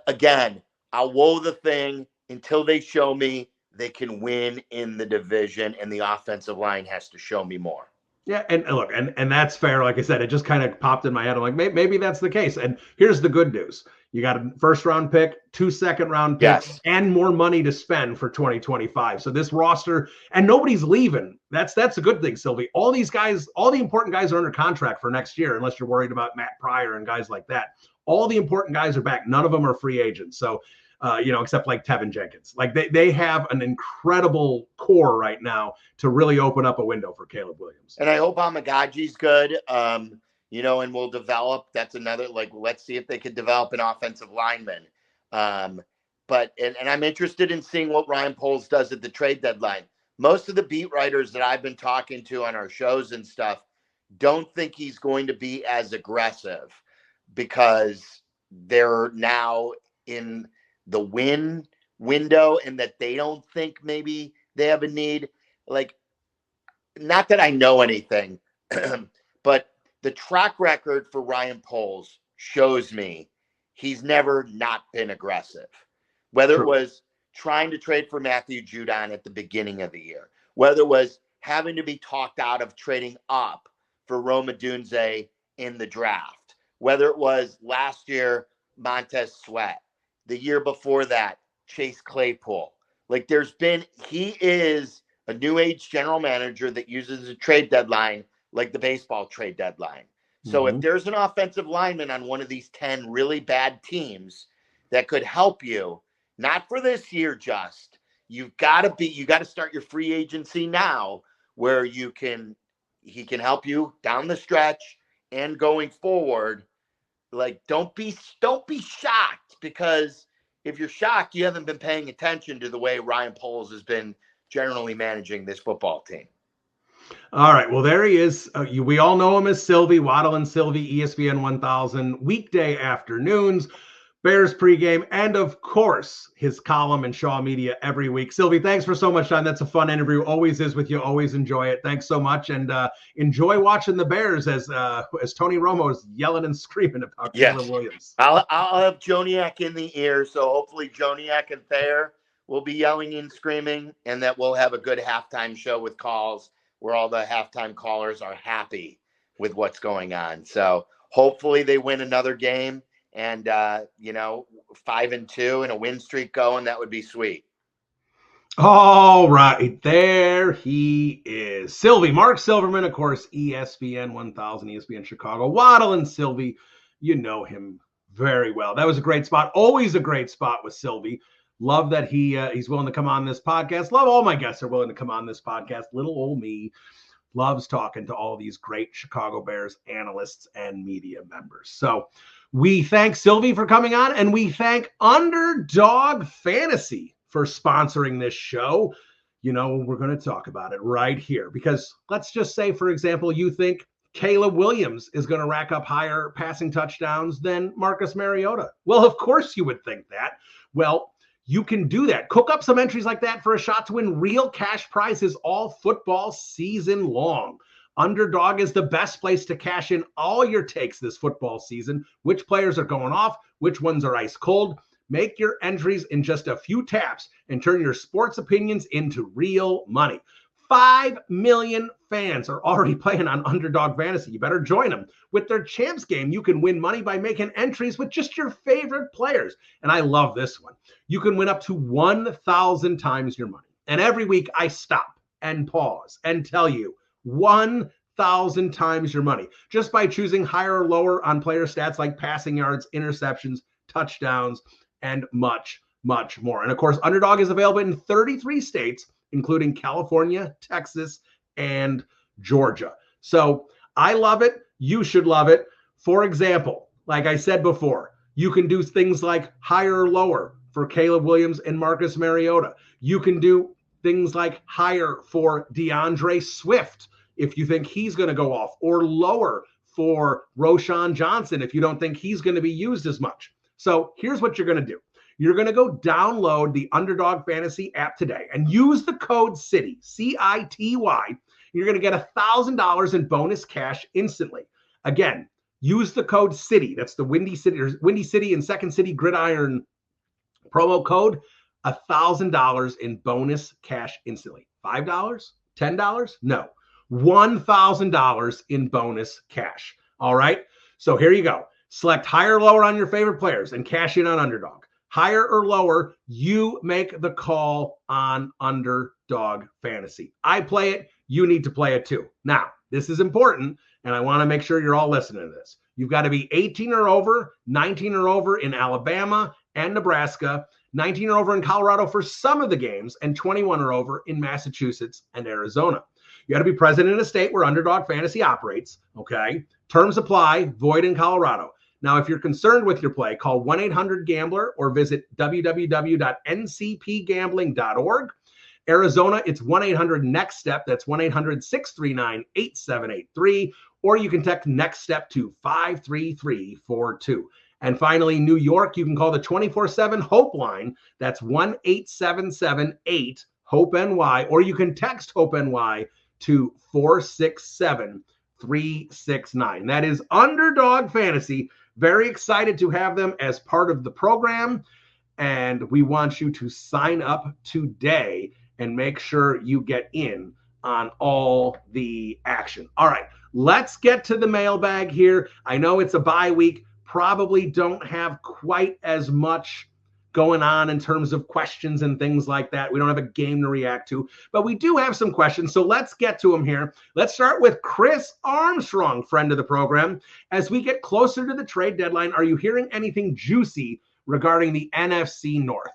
again, I'll woe the thing until they show me they can win in the division, and the offensive line has to show me more. Yeah, and look, and that's fair. Like I said, it just kind of popped in my head. I'm like, maybe that's the case. And here's the good news. You got a first-round pick, 2 second-round picks, yes, and more money to spend for 2025. So this roster, and nobody's leaving. That's a good thing, Silvy. All these guys, all the important guys are under contract for next year, unless you're worried about Matt Pryor and guys like that. All the important guys are back. None of them are free agents. So, except like Tevin Jenkins. Like they have an incredible core right now to really open up a window for Caleb Williams. And I hope Amagaji's good. And we'll develop. That's another, let's see if they could develop an offensive lineman. But I'm interested in seeing what Ryan Poles does at the trade deadline. Most of the beat writers that I've been talking to on our shows and stuff don't think he's going to be as aggressive because they're now in the win window and that they don't think maybe they have a need. Like, not that I know anything, but the track record for Ryan Poles shows me he's never not been aggressive. Whether True. It was trying to trade for Matthew Judon at the beginning of the year, whether it was having to be talked out of trading up for Rome Odunze in the draft, whether it was last year, Montez Sweat, the year before that, Chase Claypool. Like he is a new age general manager that uses a trade deadline like the baseball trade deadline. So if there's an offensive lineman on one of these 10 really bad teams that could help you, not for this year, you got to start your free agency now where he can help you down the stretch and going forward. Like, don't be shocked, because if you're shocked, you haven't been paying attention to the way Ryan Poles has been generally managing this football team. All right. Well, there he is. We all know him as Silvy, Waddle and Silvy, ESPN 1000, weekday afternoons, Bears pregame, and of course, his column in Shaw Media every week. Silvy, thanks for so much time. That's a fun interview. Always is with you. Always enjoy it. Thanks so much. And enjoy watching the Bears as Tony Romo is yelling and screaming about Caleb Williams. I'll have Joniak in the ear. So hopefully Joniak and Thayer will be yelling and screaming, and that we'll have a good halftime show with calls where all the halftime callers are happy with what's going on. So hopefully they win another game and, 5-2 and a win streak going. That would be sweet. All right. There he is. Silvy, Marc Silverman, of course, ESPN 1000, ESPN Chicago. Waddle and Silvy, you know him very well. That was a great spot. Always a great spot with Silvy. Love that he's willing to come on this podcast. Love all my guests are willing to come on this podcast. Little old me loves talking to all these great Chicago Bears analysts and media members. So we thank Silvy for coming on, and we thank Underdog Fantasy for sponsoring this show. We're going to talk about it right here, because let's just say, for example, you think Caleb Williams is going to rack up higher passing touchdowns than Marcus Mariota. Well, of course you would think that. Well, you can do that. Cook up some entries like that for a shot to win real cash prizes all football season long. Underdog is the best place to cash in all your takes this football season. Which players are going off? Which ones are ice cold? Make your entries in just a few taps and turn your sports opinions into real money. 5 million fans are already playing on Underdog Fantasy. You better join them. With their Champs game, you can win money by making entries with just your favorite players. And I love this one. You can win up to 1,000 times your money. And every week I stop and pause and tell you 1,000 times your money just by choosing higher or lower on player stats like passing yards, interceptions, touchdowns, and much, much more. And of course, Underdog is available in 33 states, including California, Texas, and Georgia. So I love it. You should love it. For example, like I said before, you can do things like higher or lower for Caleb Williams and Marcus Mariota. You can do things like higher for DeAndre Swift if you think he's going to go off, or lower for Roschon Johnson if you don't think he's going to be used as much. So here's what you're going to do. You're going to go download the Underdog Fantasy app today and use the code CITY, C-I-T-Y. You're going to get $1,000 in bonus cash instantly. Again, use the code CITY. That's the Windy City and Second City Gridiron promo code. $1,000 in bonus cash instantly. $5? $10? No. $1,000 in bonus cash. All right. So here you go. Select higher or lower on your favorite players and cash in on Underdog. Higher or lower, you make the call on Underdog Fantasy. I play it. You need to play it too. Now, this is important, and I want to make sure you're all listening to this. You've got to be 18 or over, 19 or over in Alabama and Nebraska, 19 or over in Colorado for some of the games, and 21 or over in Massachusetts and Arizona. You got to be present in a state where Underdog Fantasy operates, okay? Terms apply, void in Colorado. Now, if you're concerned with your play, call 1-800-GAMBLER or visit www.ncpgambling.org. Arizona, it's 1-800-NEXT-STEP. That's 1-800-639-8783. Or you can text NEXT STEP to 53342. And finally, New York, you can call the 24/7 Hope line. That's 1-8778-HOPE-NY. Or you can text HOPE-NY to 467-369. That is Underdog Fantasy. Very excited to have them as part of the program. And we want you to sign up today and make sure you get in on all the action. All right, let's get to the mailbag here. I know it's a bye week. Probably don't have quite as much going on in terms of questions and things like that. We don't have a game to react to, but we do have some questions. So let's get to them here. Let's start with Chris Armstrong, friend of the program. As we get closer to the trade deadline, are you hearing anything juicy regarding the NFC North?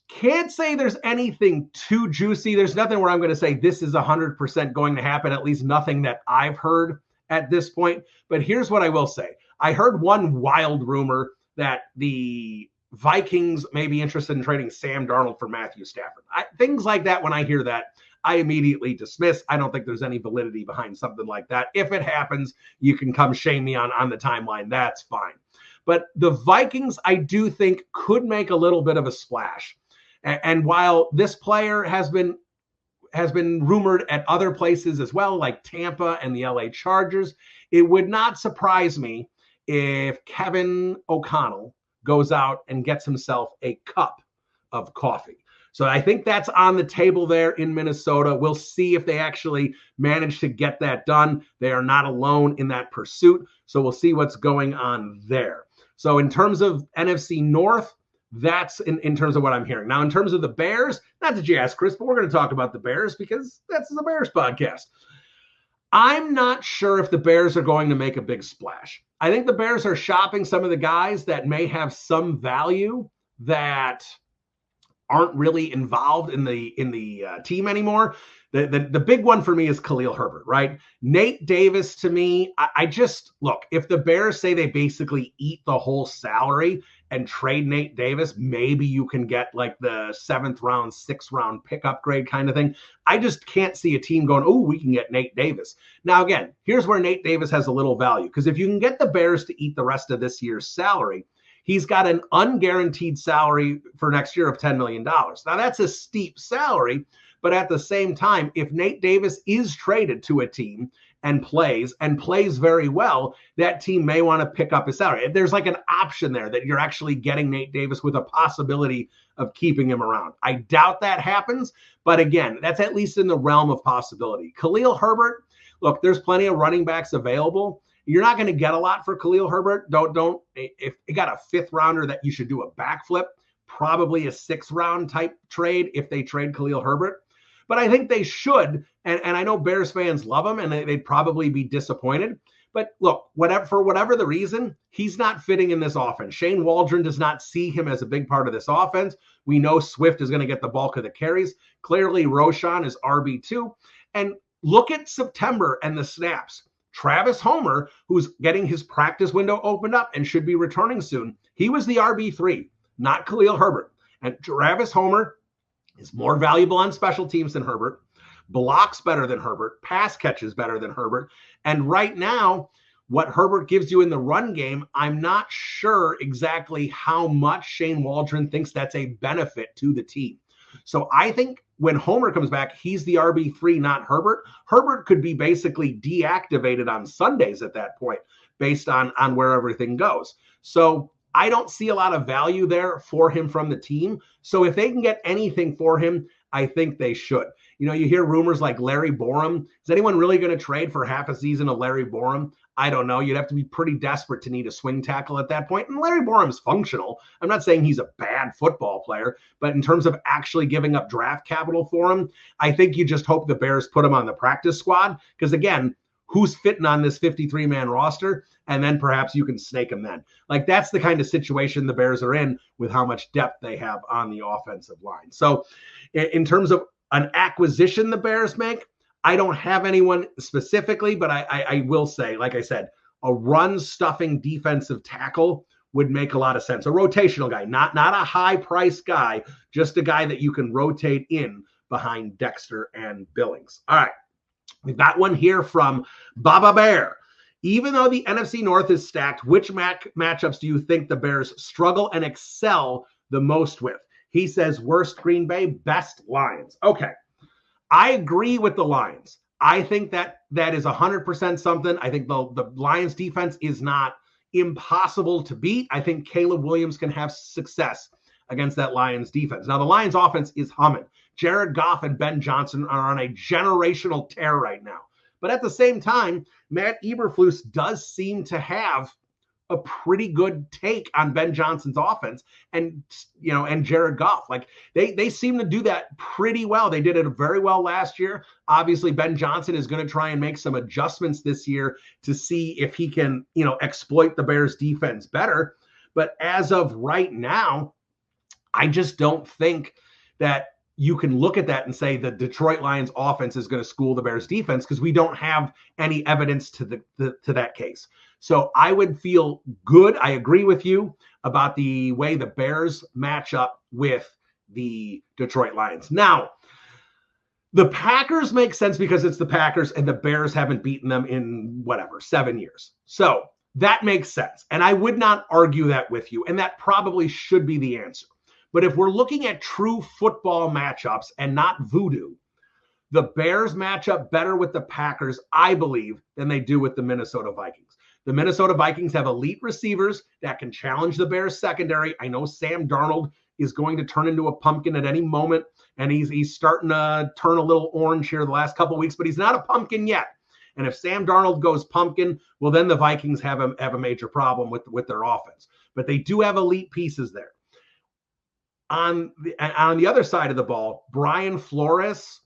Can't say there's anything too juicy. There's nothing where I'm going to say this is 100% going to happen, at least nothing that I've heard at this point. But here's what I will say. I heard one wild rumor that the Vikings may be interested in trading Sam Darnold for Matthew Stafford. Things like that, when I hear that, I immediately dismiss. I don't think there's any validity behind something like that. If it happens, you can come shame me on the timeline. That's fine. But the Vikings, I do think, could make a little bit of a splash. And while this player has been rumored at other places as well, like Tampa and the LA Chargers, it would not surprise me if Kevin O'Connell goes out and gets himself a cup of coffee. So I think that's on the table there in Minnesota. We'll see if they actually manage to get that done. They are not alone in that pursuit. So we'll see what's going on there. So in terms of NFC North, that's in terms of what I'm hearing. Now, in terms of the Bears, not that you asked, Chris, but we're going to talk about the Bears because that's the Bears podcast. I'm not sure if the Bears are going to make a big splash. I think the Bears are shopping some of the guys that may have some value that aren't really involved in the team anymore. The big one for me is Khalil Herbert, right? Nate Davis, to me, I just look, if the Bears say they basically eat the whole salary and trade Nate Davis, maybe you can get like the 7th round, 6th round pick upgrade kind of thing. I just can't see a team going, oh, we can get Nate Davis. Now, again, here's where Nate Davis has a little value, because if you can get the Bears to eat the rest of this year's salary, he's got an unguaranteed salary for next year of $10 million. Now, that's a steep salary, but at the same time, if Nate Davis is traded to a team and plays very well, that team may want to pick up his salary. There's like an option there that you're actually getting Nate Davis with a possibility of keeping him around. I doubt that happens, but again, that's at least in the realm of possibility. Khalil Herbert, look, there's plenty of running backs available. You're not going to get a lot for Khalil Herbert. Don't if you got a 5th rounder that you should do a backflip, probably a 6th round type trade if they trade Khalil Herbert. but I think they should. And I know Bears fans love him, and they'd probably be disappointed. But look, for whatever the reason, he's not fitting in this offense. Shane Waldron does not see him as a big part of this offense. We know Swift is going to get the bulk of the carries. Clearly, Roschon is RB2. And look at September and the snaps. Travis Homer, who's getting his practice window opened up and should be returning soon, he was the RB3, not Khalil Herbert. And Travis Homer is more valuable on special teams than Herbert, blocks better than Herbert, pass catches better than Herbert. And right now, what Herbert gives you in the run game, I'm not sure exactly how much Shane Waldron thinks that's a benefit to the team. So I think when Homer comes back, he's the RB3, not Herbert. Herbert could be basically deactivated on Sundays at that point based on where everything goes. So I don't see a lot of value there for him from the team. So if they can get anything for him, I think they should. You know, you hear rumors like Larry Borum. Is anyone really going to trade for half a season of Larry Borum? I don't know. You'd have to be pretty desperate to need a swing tackle at that point. And Larry Borum's functional. I'm not saying he's a bad football player, but in terms of actually giving up draft capital for him, I think you just hope the Bears put him on the practice squad. Because again, who's fitting on this 53-man roster? And then perhaps you can snake him then. Like, that's the kind of situation the Bears are in with how much depth they have on the offensive line. So in terms of an acquisition the Bears make, I don't have anyone specifically, but I will say, like I said, a run-stuffing defensive tackle would make a lot of sense. A rotational guy, not a high-priced guy, just a guy that you can rotate in behind Dexter and Billings. All right, we've got one here from Baba Bear. Even though the NFC North is stacked, which matchups do you think the Bears struggle and excel the most with? He says worst Green Bay, best Lions. Okay. I agree with the Lions. I think that is 100% something. I think the Lions defense is not impossible to beat. I think Caleb Williams can have success against that Lions defense. Now, the Lions offense is humming. Jared Goff and Ben Johnson are on a generational tear right now. But at the same time, Matt Eberflus does seem to have a pretty good take on Ben Johnson's offense and Jared Goff. Like they seem to do that pretty well. They did it very well last year. Obviously, Ben Johnson is going to try and make some adjustments this year to see if he can, exploit the Bears defense better. But as of right now, I just don't think that you can look at that and say the Detroit Lions offense is going to school the Bears defense, because we don't have any evidence to that case. So I would feel good. I agree with you about the way the Bears match up with the Detroit Lions. Now, the Packers make sense because it's the Packers and the Bears haven't beaten them in 7 years. So that makes sense. And I would not argue that with you. And that probably should be the answer. But if we're looking at true football matchups and not voodoo, the Bears match up better with the Packers, I believe, than they do with the Minnesota Vikings. The Minnesota Vikings have elite receivers that can challenge the Bears secondary. I know Sam Darnold is going to turn into a pumpkin at any moment, and he's starting to turn a little orange here the last couple of weeks, but he's not a pumpkin yet. And if Sam Darnold goes pumpkin, well, then the Vikings have a major problem with their offense. But they do have elite pieces there. On the other side of the ball, Brian Flores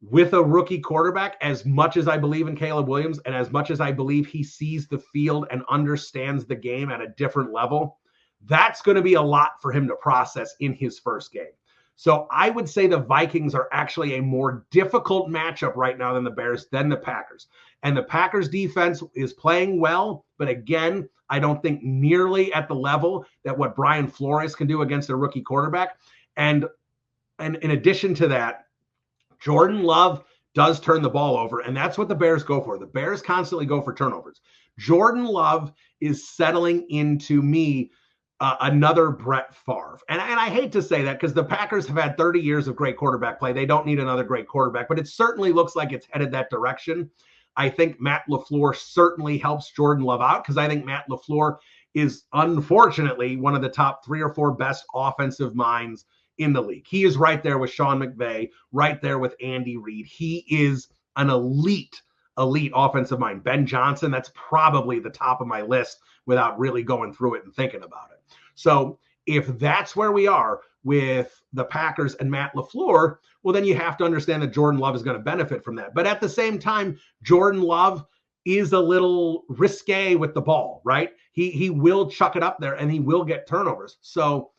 with a rookie quarterback, as much as I believe in Caleb Williams and as much as I believe he sees the field and understands the game at a different level, that's going to be a lot for him to process in his first game. So I would say the Vikings are actually a more difficult matchup right now than the Bears, than the Packers. And the Packers defense is playing well, but again, I don't think nearly at the level that what Brian Flores can do against a rookie quarterback. And in addition to that, Jordan Love does turn the ball over, and that's what the Bears go for. The Bears constantly go for turnovers. Jordan Love is settling into me another Brett Favre. And I hate to say that because the Packers have had 30 years of great quarterback play. They don't need another great quarterback, but it certainly looks like it's headed that direction. I think Matt LaFleur certainly helps Jordan Love out, because I think Matt LaFleur is unfortunately one of the top 3 or 4 best offensive minds in the league. He is right there with Sean McVay, right there with Andy Reid. He is an elite offensive mind. Ben Johnson, that's probably the top of my list without really going through it and thinking about it. So if that's where we are, with the Packers and Matt LaFleur, well, then you have to understand that Jordan Love is going to benefit from that. But at the same time, Jordan Love is a little risque with the ball, right? He will chuck it up there and he will get turnovers. So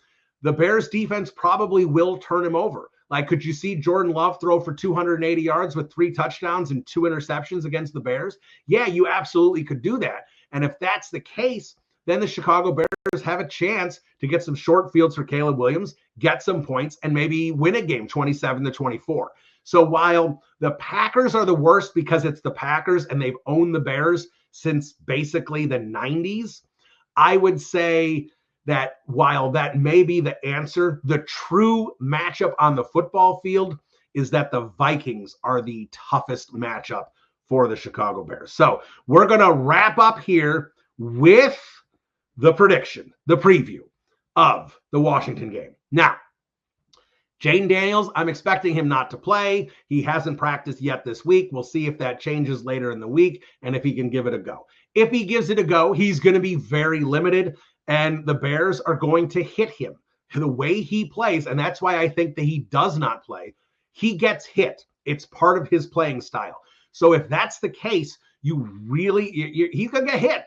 the Bears defense probably will turn him over. Like, could you see Jordan Love throw for 280 yards with 3 touchdowns and 2 interceptions against the Bears? Yeah, you absolutely could do that. And if that's the case, then the Chicago Bears have a chance to get some short fields for Caleb Williams, get some points, and maybe win a game 27-24. So while the Packers are the worst because it's the Packers and they've owned the Bears since basically the 90s, I would say that while that may be the answer, the true matchup on the football field is that the Vikings are the toughest matchup for the Chicago Bears. So we're going to wrap up here with the prediction, the preview of the Washington game. Now, Jaden Daniels, I'm expecting him not to play. He hasn't practiced yet this week. We'll see if that changes later in the week and if he can give it a go. If he gives it a go, he's going to be very limited, and the Bears are going to hit him the way he plays. And that's why I think that he does not play. He gets hit. It's part of his playing style. So if that's the case, he's going to get hit.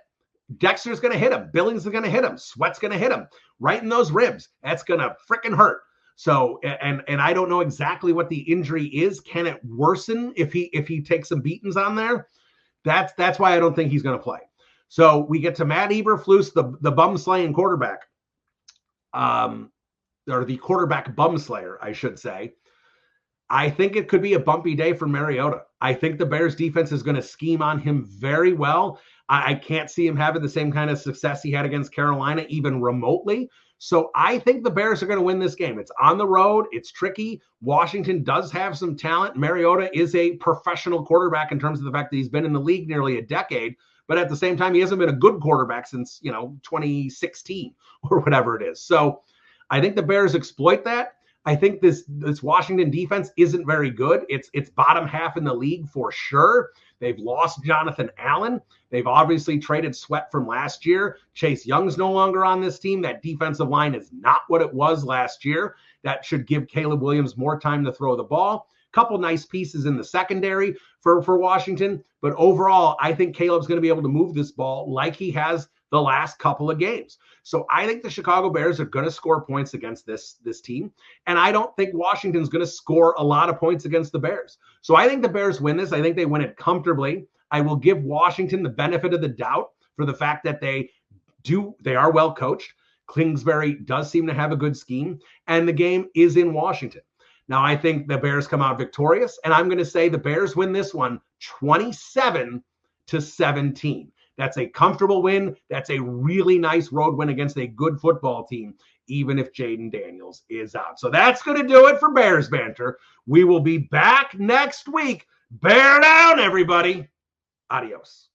Dexter's going to hit him. Billings is going to hit him. Sweat's going to hit him right in those ribs. That's going to freaking hurt. So, and I don't know exactly what the injury is. Can it worsen if he takes some beatings on there? That's why I don't think he's going to play. So we get to Matt Eberflus, the bum-slaying quarterback, or the quarterback bum-slayer, I should say. I think it could be a bumpy day for Mariota. I think the Bears defense is going to scheme on him very well. I can't see him having the same kind of success he had against Carolina, even remotely. So I think the Bears are going to win this game. It's on the road. It's tricky. Washington does have some talent. Mariota is a professional quarterback in terms of the fact that he's been in the league nearly a decade. But at the same time, he hasn't been a good quarterback since, 2016 or whatever it is. So I think the Bears exploit that. I think this Washington defense isn't very good. It's bottom half in the league for sure. They've lost Jonathan Allen. They've obviously traded Sweat from last year. Chase Young's no longer on this team. That defensive line is not what it was last year. That should give Caleb Williams more time to throw the ball. Couple nice pieces in the secondary for Washington. But overall, I think Caleb's going to be able to move this ball like he has the last couple of games. So I think the Chicago Bears are going to score points against this team. And I don't think Washington's going to score a lot of points against the Bears. So I think the Bears win this. I think they win it comfortably. I will give Washington the benefit of the doubt for the fact that they are well coached. Kingsbury does seem to have a good scheme, and the game is in Washington. Now, I think the Bears come out victorious, and I'm going to say the Bears win this one 27-17. That's a comfortable win. That's a really nice road win against a good football team, even if Jaden Daniels is out. So that's going to do it for Bears Banter. We will be back next week. Bear down, everybody. Adios.